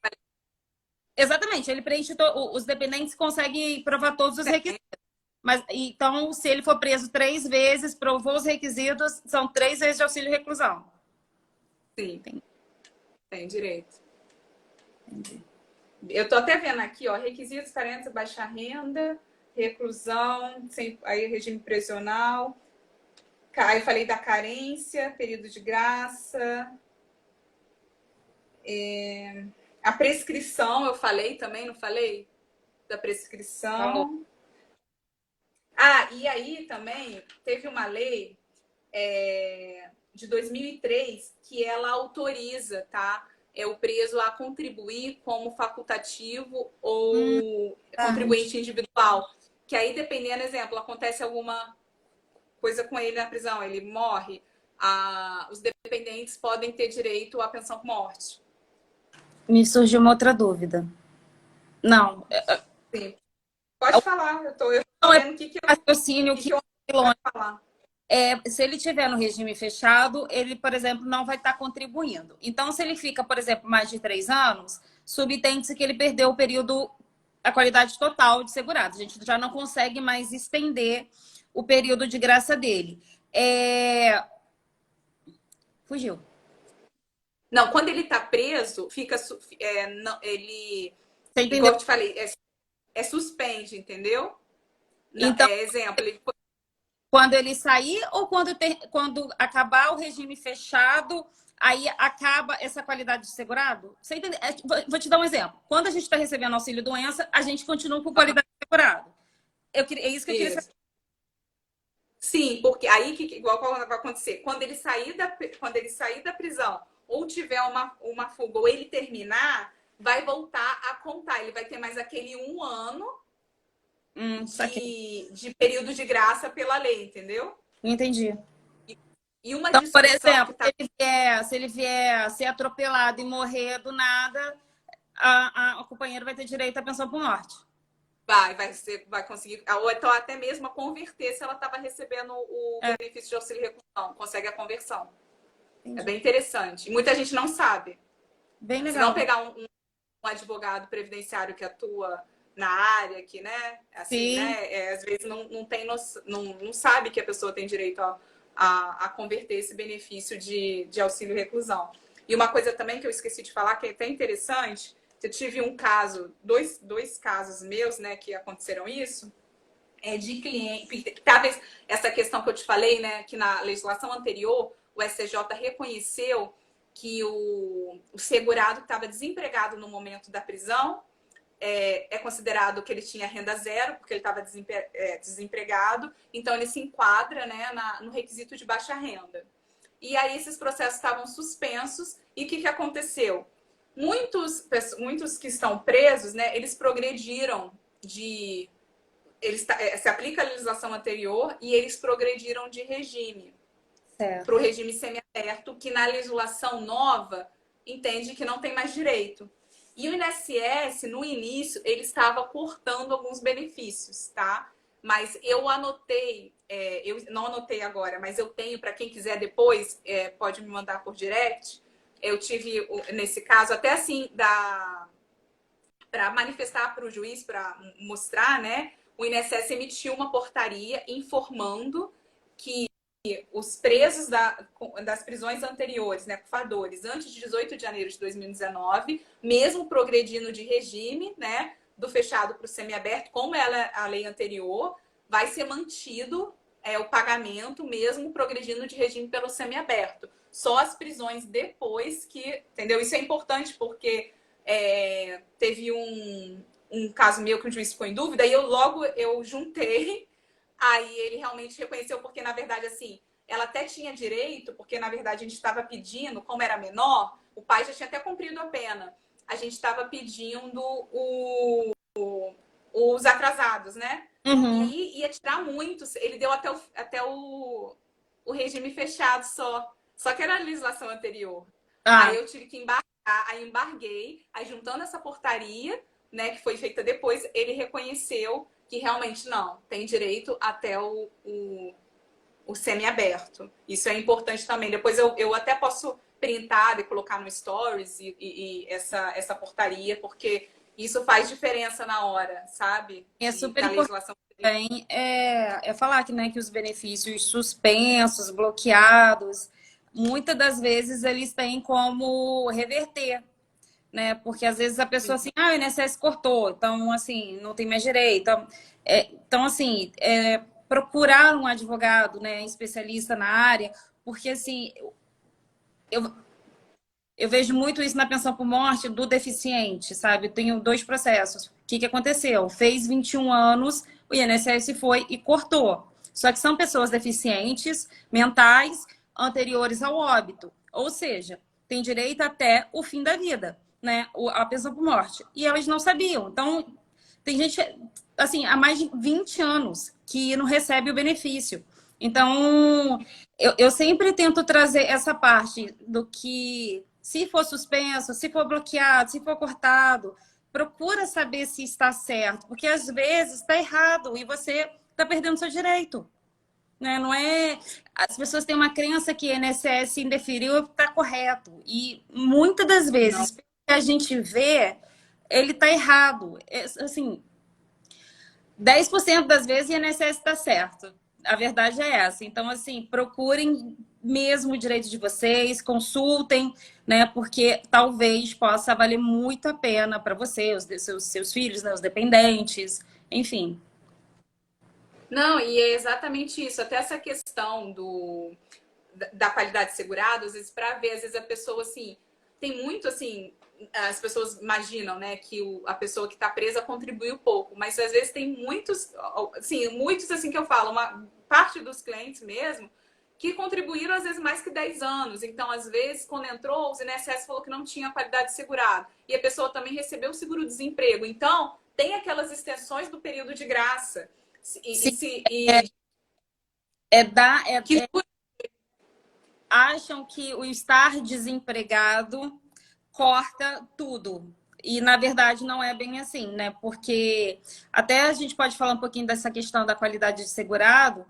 exatamente, ele preenche os dependentes conseguem provar todos os requisitos. Mas então, se ele for preso 3 vezes, provou os requisitos, são 3 vezes de auxílio reclusão. sim, tem direito. Entendi. Eu tô até vendo aqui, ó, requisitos carentes, baixa renda, reclusão, sem, aí regime prisional. Aí eu falei da carência, período de graça. A prescrição, eu falei também, não falei? Da prescrição. Falou. Ah, e aí também teve uma lei de 2003 que ela autoriza, tá? O preso a contribuir como facultativo ou contribuinte individual. Que aí, dependendo, exemplo, acontece alguma coisa com ele na prisão, ele morre, os dependentes podem ter direito à pensão por morte. Me surgiu uma outra dúvida. Não. Sim. Pode falar, eu tô vendo o que eu raciocínio que vou falar. Se ele estiver no regime fechado, ele, por exemplo, não vai estar contribuindo. Então, se ele fica, por exemplo, mais de 3 anos, subtende-se que ele perdeu o período, a qualidade total de segurado. A gente já não consegue mais estender o período de graça dele. Fugiu. Não, quando ele tá preso, fica. Não, ele. Você Igual entendeu? eu te falei, suspende, entendeu? Não, Então, exemplo, ele quando ele sair ou quando acabar o regime fechado, aí acaba essa qualidade de segurado? Você entende? Vou te dar um exemplo. Quando a gente está recebendo auxílio doença, a gente continua com qualidade de segurado. É isso que eu queria saber. Sim, porque aí igual vai acontecer, quando ele sair da prisão ou tiver uma fuga ou ele terminar, vai voltar a contar. Ele vai ter mais aquele 1 ano de período de graça pela lei, entendeu? Entendi. E uma Então, por discussão exemplo, que tá. se ele vier ser atropelado e morrer do nada, o companheiro vai ter direito à pensão por morte. Vai conseguir, ou então até mesmo a converter se ela estava recebendo o benefício de auxílio reclusão, consegue a conversão. Entendi. É bem interessante. E muita gente não sabe. Bem legal. Se não pegar um advogado previdenciário que atua na área, que, né, assim, Sim. né, às vezes não sabe que a pessoa tem direito a converter esse benefício de auxílio reclusão. E uma coisa também que eu esqueci de falar, que é até interessante, eu tive um caso, dois casos meus, né, que aconteceram isso, de cliente, talvez essa questão que eu te falei, né, que na legislação anterior o STJ reconheceu que o segurado que estava desempregado no momento da prisão é considerado que ele tinha renda zero, porque ele estava desempregado, então ele se enquadra, né, no requisito de baixa renda. E aí esses processos estavam suspensos, e o que aconteceu? Muitos que estão presos, né, eles progrediram se aplica a legislação anterior e eles progrediram de regime para o regime semiaberto, que na legislação nova entende que não tem mais direito. E o INSS, no início, ele estava cortando alguns benefícios, tá? Mas eu anotei, eu não anotei agora, mas eu tenho, para quem quiser depois, pode me mandar por direct. Eu tive, nesse caso, até assim, para manifestar para o juiz, para mostrar, né? O INSS emitiu uma portaria informando que os presos das prisões anteriores, né, cufadores, antes de 18 de janeiro de 2019, mesmo progredindo de regime, né, do fechado para o semiaberto, como é a lei anterior, vai ser mantido o pagamento, mesmo progredindo de regime pelo semiaberto. Só as prisões depois que, entendeu? Isso é importante porque teve um caso meu que o juiz ficou em dúvida e eu juntei. Aí ele realmente reconheceu, porque na verdade, assim, ela até tinha direito, porque na verdade a gente estava pedindo, como era menor, o pai já tinha até cumprido a pena. A gente estava pedindo os atrasados, né? Uhum. E ia tirar muitos. Ele deu até o o regime fechado só. Só que era a legislação anterior. Ah, Aí eu tive que embarcar, aí embarguei, aí juntando essa portaria, né, que foi feita depois, ele reconheceu que realmente não, tem direito até o semiaberto. Isso é importante também. Depois eu até posso printar e colocar no Stories e essa portaria, porque isso faz diferença na hora, sabe? é Que super a importante legislação. também falar que, né, que os benefícios suspensos, bloqueados, muitas das vezes eles têm como reverter, né? Porque às vezes a pessoa assim, o INSS cortou, então assim, não tem mais direito. Então assim, procurar um advogado, né, especialista na área, porque assim, eu, eu vejo muito isso na pensão por morte do deficiente, sabe? Eu tenho dois processos. O que, que aconteceu? Fez 21 anos, o INSS foi e cortou. Só que são pessoas deficientes mentais anteriores ao óbito. Ou seja, tem direito até o fim da vida, né? A pensão por morte. E elas não sabiam. Então, tem gente, assim, há mais de 20 anos que não recebe o benefício. Então, eu sempre tento trazer essa parte do que, se for suspenso, se for bloqueado, se for cortado, procura saber se está certo, porque às vezes está errado e você está perdendo seu direito. Né? Não é. As pessoas têm uma crença que INSS indeferiu está correto. E muitas das Não. vezes que a gente vê, ele está errado. Assim, 10% das vezes o INSS está certo. A verdade é essa. Então, assim, procurem mesmo o direito de vocês, consultem, né? Porque talvez possa valer muito a pena para você, os seus filhos, né? Os dependentes, enfim. Não, e é exatamente isso. Até essa questão da qualidade segurada, às vezes, para ver, às vezes a pessoa, assim, tem muito, assim, as pessoas imaginam, né, que a pessoa que está presa contribuiu pouco, mas às vezes tem muitos, assim, que eu falo, uma parte dos clientes mesmo, que contribuíram, às vezes, mais que 10 anos. Então, às vezes, quando entrou, o INSS falou que não tinha qualidade segurada. E a pessoa também recebeu o seguro-desemprego. Então, tem aquelas extensões do período de graça. Sim, E é, da, é, que acham que o estar desempregado corta tudo. E, na verdade, não é bem assim, né? Porque até a gente pode falar um pouquinho dessa questão da qualidade de segurado,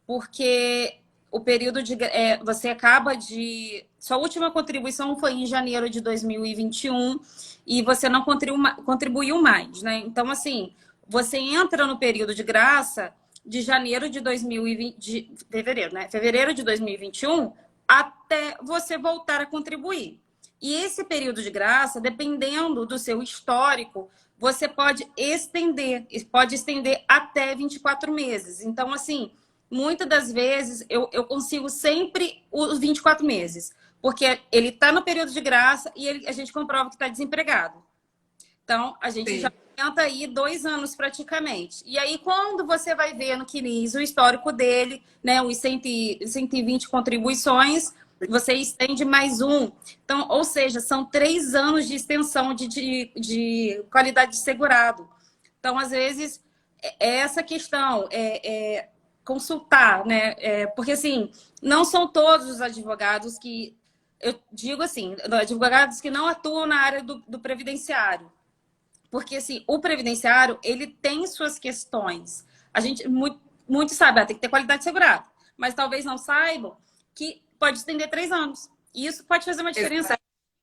porque o período de. Você acaba de. Sua última contribuição foi em janeiro de 2021 e você não contribuiu mais, né? Então, assim, você entra no período de graça de janeiro de 2020, de fevereiro, né? Fevereiro de 2021 até você voltar a contribuir. E esse período de graça, dependendo do seu histórico, você pode estender até 24 meses. Então, assim, muitas das vezes eu consigo sempre os 24 meses, porque ele está no período de graça e a gente comprova que está desempregado. Então, a gente já sim. tenta aí 2 anos praticamente. E aí, quando você vai ver no CNIS o histórico dele, né, os 120 contribuições, você estende mais um. Então, ou seja, são 3 anos de extensão de qualidade de segurado. Então, às vezes, é essa questão, consultar, né? Porque, assim, não são todos os advogados que, eu digo assim, advogados que não atuam na área do previdenciário. Porque, assim, o previdenciário, ele tem suas questões. A gente, muito sabe, tem que ter qualidade segurada. Mas talvez não saibam que pode estender 3 anos. E isso pode fazer uma diferença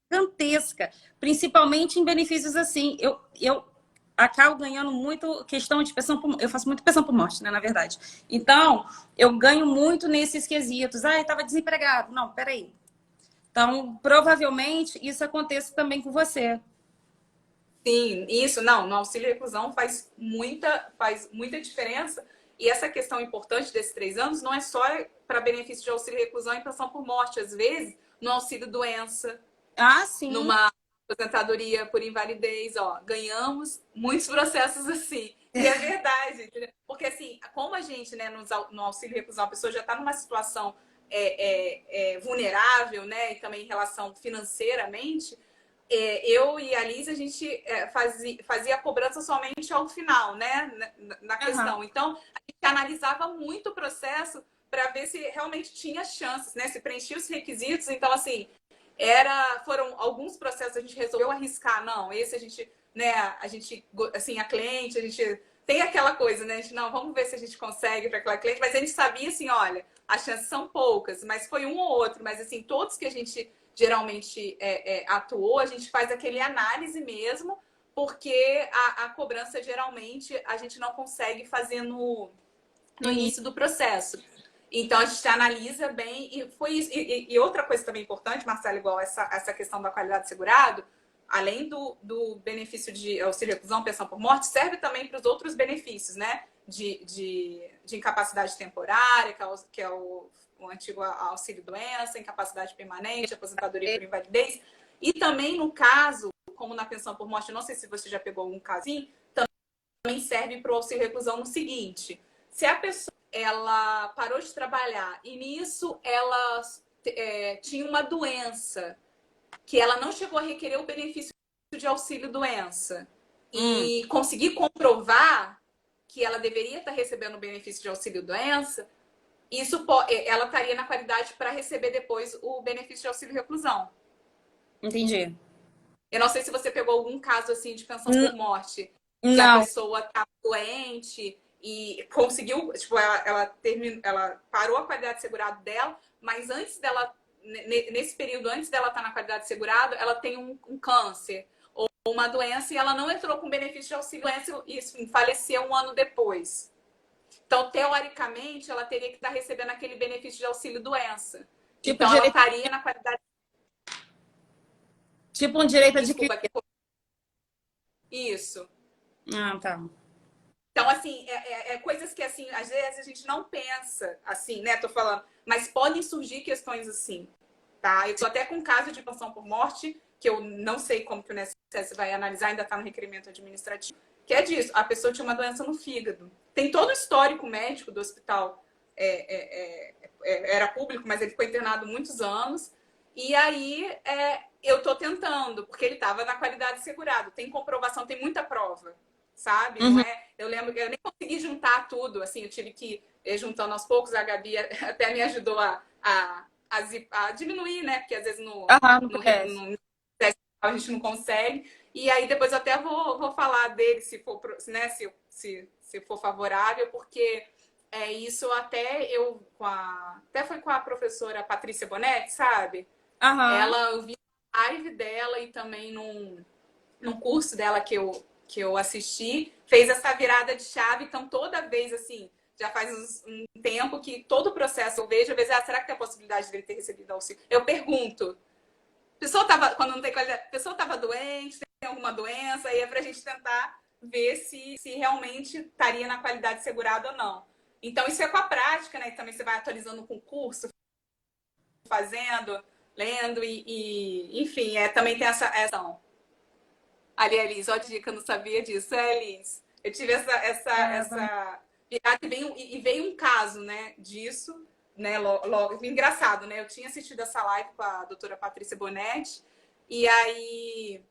gigantesca, principalmente em benefícios assim. Eu acabo ganhando muito questão de pensão por... Eu faço muito pensão por morte, né, na verdade. Então, eu ganho muito nesses quesitos. Ah, eu estava desempregado. Não, peraí. Então, provavelmente, isso aconteça também com você. Sim, isso, não, no auxílio reclusão faz muita diferença. E essa questão importante desses 3 anos não é só para benefício de auxílio reclusão e pensão por morte, às vezes, no auxílio doença, Ah, sim. numa aposentadoria por invalidez, ó, ganhamos muitos processos assim. E é verdade, entendeu? Porque assim, como a gente, né, no auxílio reclusão, a pessoa já está numa situação vulnerável, né, e também em relação financeiramente, eu e a Liz, a gente fazia a cobrança somente ao final, né? Na Aham. questão. Então, a gente analisava muito o processo para ver se realmente tinha chances, né? Se preenchia os requisitos. Então, assim, foram alguns processos a gente resolveu arriscar. Não, esse a gente, né? A gente, assim, a cliente, a gente tem aquela coisa, né? A gente, não, vamos ver se a gente consegue para aquela cliente. Mas a gente sabia, assim, olha, as chances são poucas, mas foi um ou outro. Mas, assim, todos que a gente geralmente atuou, a gente faz aquele análise mesmo, porque a cobrança, geralmente, a gente não consegue fazer no início do processo. Então, a gente analisa bem, e foi isso. E outra coisa também importante, Marcelo, igual essa questão da qualidade do segurado, além do benefício de auxílio reclusão, pensão por morte, serve também para os outros benefícios, né? De incapacidade temporária, que é o antigo auxílio-doença, incapacidade permanente, aposentadoria por invalidez. E também, no caso, como na pensão por morte, não sei se você já pegou algum casinho, também serve para o auxílio reclusão no seguinte: se a pessoa ela parou de trabalhar e nisso ela tinha uma doença que ela não chegou a requerer o benefício de auxílio-doença e conseguir comprovar que ela deveria estar recebendo o benefício de auxílio-doença, ela estaria na qualidade para receber depois o benefício de auxílio-reclusão. Entendi. Eu não sei se você pegou algum caso assim de pensão por morte, que Não. a pessoa tá doente e conseguiu, tipo, ela parou a qualidade de segurado dela, mas antes dela, nesse período antes dela estar na qualidade de segurado, ela tem um câncer ou uma doença e ela não entrou com benefício de auxílio-doença e isso, faleceu um ano depois. Então, teoricamente, ela teria que estar recebendo aquele benefício de auxílio-doença. Tipo, Então, ela estaria na qualidade... Tipo um direito Desculpa, adquirido. isso. Ah, tá. Então, assim, coisas que, assim, às vezes a gente não pensa, assim, né? Tô falando, mas podem surgir questões assim, tá? Eu tô até com um caso de pensão por morte, que eu não sei como que o INSS vai analisar, ainda tá no requerimento administrativo, que é disso, a pessoa tinha uma doença no fígado. Tem todo o histórico médico do hospital, era público, mas ele ficou internado muitos anos, e aí eu tô tentando, porque ele tava na qualidade de segurado, tem comprovação, tem muita prova, sabe? Não é? Eu lembro que eu nem consegui juntar tudo, assim, eu tive que ir juntando aos poucos. A Gabi até me ajudou a diminuir, né? Porque às vezes no a gente não consegue. E aí depois eu até vou falar dele se for, né, se for favorável, porque isso até até foi com a professora Patrícia Bonetti, sabe? Eu vi a live dela e também num curso dela que eu assisti, fez essa virada de chave. Então, toda vez, assim, já faz um tempo que todo o processo eu vejo, às vezes, será que tem a possibilidade dele ter recebido auxílio? Eu pergunto. Quando não tem qualidade, a pessoa estava doente, tem alguma doença, aí é pra gente tentar ver se realmente estaria na qualidade segurada ou não. Então, isso é com a prática, né? E também você vai atualizando com o curso, fazendo, lendo enfim, também tem essa Ali, Elis, olha a dica, eu não sabia disso. Elis, eu tive essa virada e veio um caso, né, disso, né, logo, engraçado, né, eu tinha assistido essa live com a doutora Patrícia Bonetti, e aí,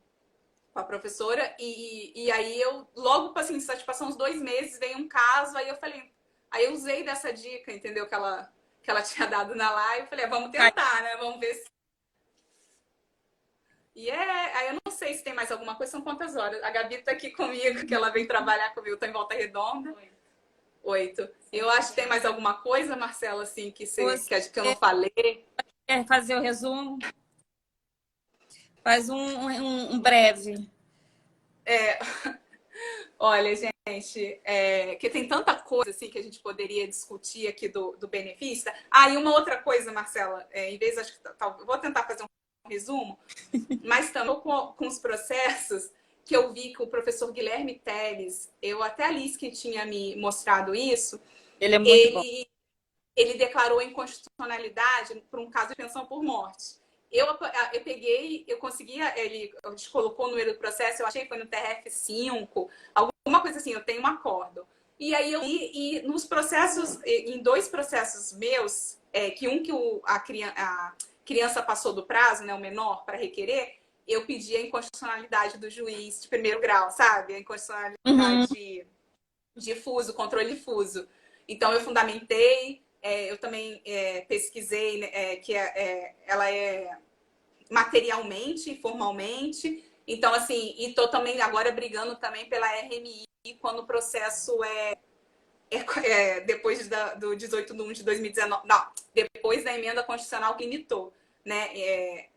com a professora, e aí eu, logo, assim, satisfação, uns 2 meses, veio um caso, aí eu falei, aí eu usei dessa dica, entendeu, que ela tinha dado na live, eu falei, vamos tentar, né, vamos ver se... E aí eu não sei se tem mais alguma coisa, são quantas horas? A Gabi tá aqui comigo, que ela vem trabalhar comigo, tá em Volta Redonda. 8. Eu acho que tem mais alguma coisa, Marcela, assim, que eu não falei. Quer fazer o resumo? Faz um breve. Olha, gente, que tem tanta coisa assim que a gente poderia discutir aqui do benefício. E uma outra coisa, Marcela, em vez, acho que vou tentar fazer um resumo, mas também com os processos que eu vi que o professor Guilherme Teles, eu até a Liz que tinha me mostrado isso, Ele é muito bom. Ele declarou inconstitucionalidade por um caso de pensão por morte. Eu peguei, eu conseguia, a gente colocou o número do processo, eu achei que foi no TRF5, alguma coisa assim, eu tenho um acordo. E aí e nos processos, em 2 processos meus, que a criança passou do prazo, né, o menor, para requerer, eu pedi a inconstitucionalidade do juiz de primeiro grau, sabe? A inconstitucionalidade difuso, controle difuso. Então, eu fundamentei, eu também pesquisei, né, ela é materialmente e formalmente. Então, assim, e tô também agora brigando também pela RMI quando o processo depois do 18 de 1 de 2019, não, depois da emenda constitucional que limitou, né?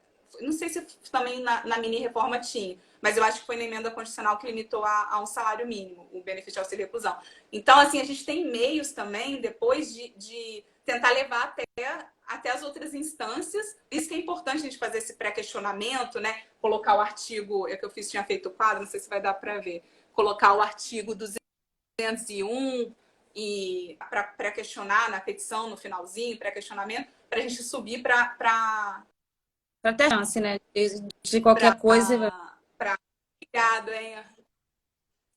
Não sei se também na mini reforma tinha, mas eu acho que foi na emenda constitucional que limitou a um salário mínimo, o benefício de auxílio reclusão. Então, assim, a gente tem meios também, depois de tentar levar até as outras instâncias. Isso que é importante a gente fazer esse pré-questionamento, né? Colocar o artigo, que eu fiz, tinha feito o quadro, não sei se vai dar para ver, colocar o artigo 201 e para pré-questionar na petição, no finalzinho, pré-questionamento, para a gente subir para ter chance, né? De qualquer coisa. Obrigado, hein?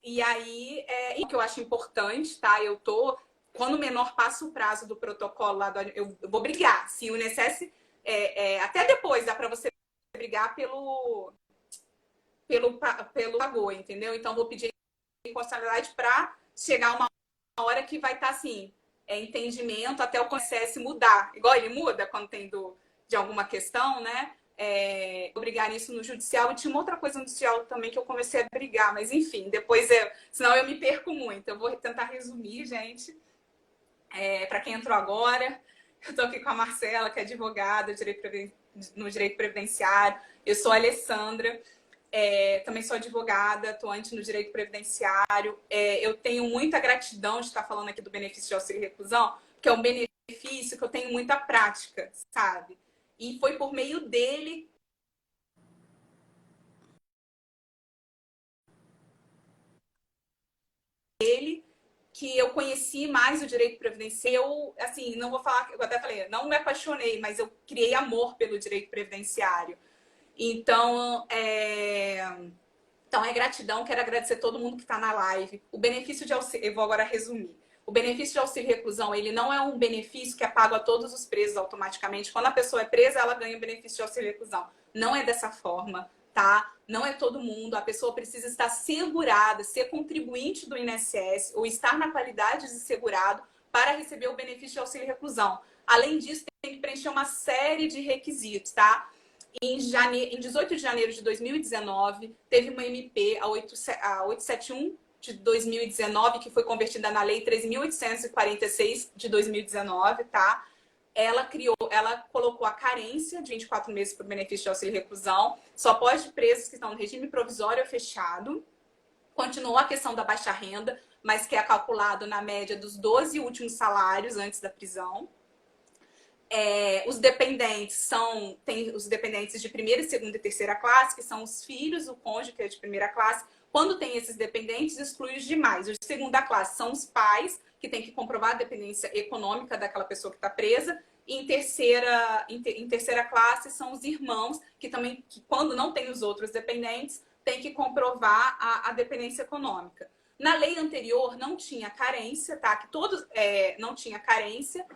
E aí, o que eu acho importante, tá? Quando menor passa o prazo do protocolo lá, eu vou brigar. Se o INSS, até depois dá para você brigar pelo pagou, entendeu? Então, vou pedir inconstitucionalidade para chegar uma hora que vai estar assim, entendimento até o INSS mudar. Igual ele muda quando tem de alguma questão, né? Brigar nisso no judicial. E tinha uma outra coisa no judicial também que eu comecei a brigar, mas enfim, depois senão eu me perco muito. Eu vou tentar resumir, gente. Para quem entrou agora, eu estou aqui com a Marcela, que é advogada no direito previdenciário. Eu sou a Alessandra, também sou advogada, atuante no direito previdenciário. Eu tenho muita gratidão de estar falando aqui do benefício de auxílio reclusão, que é um benefício que eu tenho muita prática, sabe? E foi por meio dele que eu conheci mais o direito previdenciário. Eu, assim, não vou falar, eu até falei, não me apaixonei, mas eu criei amor pelo direito previdenciário. Então, gratidão. Quero agradecer todo mundo que está na live. O benefício de auxílio, eu vou agora resumir. O benefício de auxílio reclusão, ele não é um benefício que é pago a todos os presos automaticamente. Quando a pessoa é presa, ela ganha o benefício de auxílio reclusão. Não é dessa forma, tá? Não é todo mundo. A pessoa precisa estar segurada, ser contribuinte do INSS ou estar na qualidade de segurado para receber o benefício de auxílio reclusão. Além disso, tem que preencher uma série de requisitos, tá? Em 18 de janeiro de 2019, teve uma MP, a 871 de 2019, que foi convertida na Lei 3.846 de 2019, tá? Ela colocou a carência de 24 meses para o benefício de auxílio reclusão, só pode presos que estão no regime provisório ou fechado. Continuou a questão da baixa renda, mas que é calculado na média dos 12 últimos salários antes da prisão. Os dependentes tem os dependentes de primeira, segunda e terceira classe, que são os filhos, o cônjuge, que é de primeira classe. Quando tem esses dependentes, exclui os demais. Os de segunda classe são os pais, que têm que comprovar a dependência econômica daquela pessoa que está presa. E em terceira classe são os irmãos, que também, quando não tem os outros dependentes, tem que comprovar a dependência econômica. Na lei anterior não tinha carência, tá? Que todos não tinha carência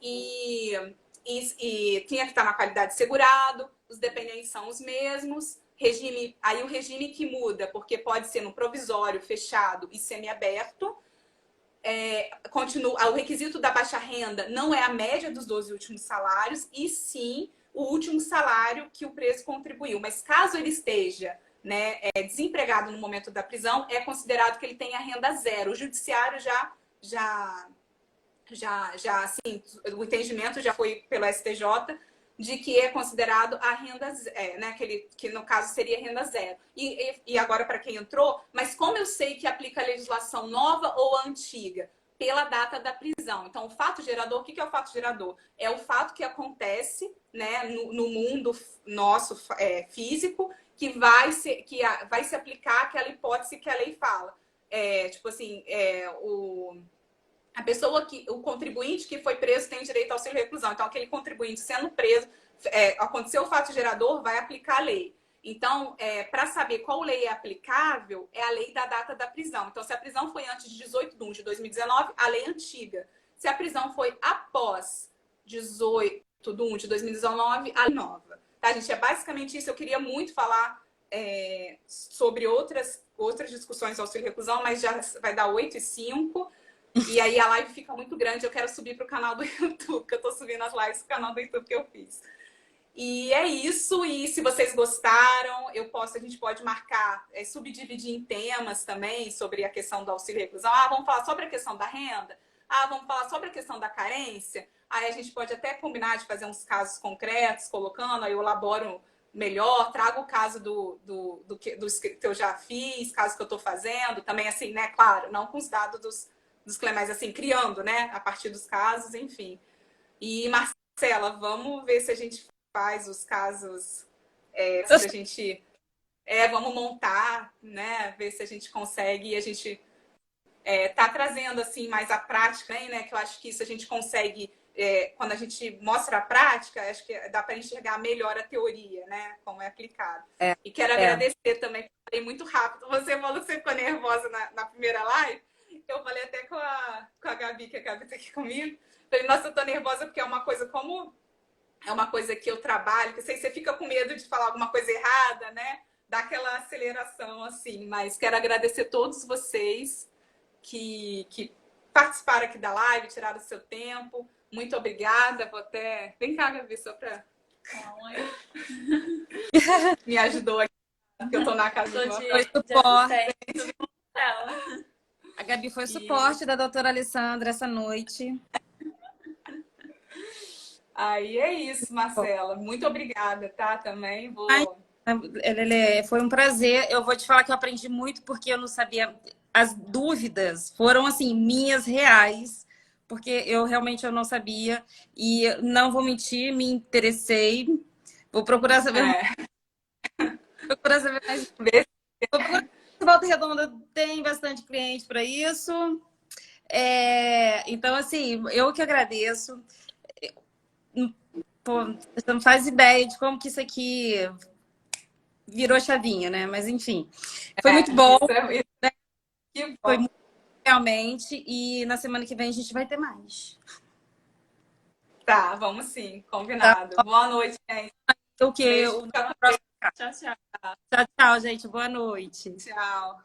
e tinha que estar na qualidade de segurado, os dependentes são os mesmos, aí o regime que muda, porque pode ser no provisório, fechado e semiaberto. O requisito da baixa renda não é a média dos 12 últimos salários, e sim o último salário que o preso contribuiu. Mas caso ele esteja desempregado no momento da prisão, é considerado que ele tenha renda zero. O judiciário assim, o entendimento já foi pelo STJ de que é considerado a renda, né, que no caso seria renda zero. E agora, para quem entrou, mas como eu sei que aplica a legislação nova ou antiga? Pela data da prisão. Então, o fato gerador, o que é o fato gerador? É o fato que acontece, né, no mundo nosso físico, que vai se aplicar aquela hipótese que a lei fala. Tipo assim, o contribuinte que foi preso tem direito ao auxílio reclusão. Então, aquele contribuinte sendo preso, aconteceu o fato gerador, vai aplicar a lei. Então, para saber qual lei é aplicável, é a lei da data da prisão. Então, se a prisão foi antes de 18 de 1 de 2019, a lei antiga. Se a prisão foi após 18 de 1 de 2019, a lei nova. Tá, gente? É basicamente isso. Eu queria muito falar sobre outras discussões do auxílio reclusão, mas já vai dar 8h05. E aí a live fica muito grande, eu quero subir para o canal do YouTube, que eu tô subindo as lives pro canal do YouTube que eu fiz. E é isso, e se vocês gostaram, a gente pode marcar, subdividir em temas também sobre a questão do auxílio reclusão. Vamos falar sobre a questão da renda? Vamos falar sobre a questão da carência? Aí a gente pode até combinar de fazer uns casos concretos, colocando, aí eu elaboro melhor, trago o caso do que eu já fiz, caso que eu estou fazendo, também assim, né, claro, não com os dados dos clientes, mas assim, criando, né, a partir dos casos, enfim. E Marcela, vamos ver se a gente faz os casos, se a gente vamos montar, né, ver se a gente consegue, e a gente tá trazendo assim mais a prática, né, que eu acho que isso a gente consegue quando a gente mostra a prática, acho que dá para enxergar melhor a teoria, né, como é aplicado. E quero agradecer também, falei muito rápido, você falou que você ficou nervosa na primeira live, eu falei até com a Gabi, que a Gabi tá aqui comigo, falei, nossa, eu tô nervosa porque é uma coisa que eu trabalho, que você fica com medo de falar alguma coisa errada, né? Dá aquela aceleração, assim. Mas quero agradecer a todos vocês que participaram aqui da live, tiraram o seu tempo. Muito obrigada. Vou até... Vem cá, Gabi, só para... Me ajudou aqui, porque eu tô na casa do Foi suporte. A Gabi foi suporte da doutora Alessandra essa noite. Aí é isso, Marcela. Muito obrigada, tá? Também vou... Foi um prazer. Eu vou te falar que eu aprendi muito porque eu não sabia. As dúvidas foram, assim, minhas reais, porque eu realmente não sabia. E não vou mentir, me interessei. Vou procurar saber procurar saber mais. Vou procurar. Volta Redonda tem bastante cliente para isso. Então, assim, eu que agradeço. Pô, você não faz ideia de como que isso aqui virou chavinha, né? Mas, enfim, foi muito bom. Né? Foi muito, realmente. E na semana que vem a gente vai ter mais. Tá, vamos sim. Combinado. Tá. Boa noite, gente. O quê? Tchau, tchau. Tchau, tchau, gente. Boa noite. Tchau.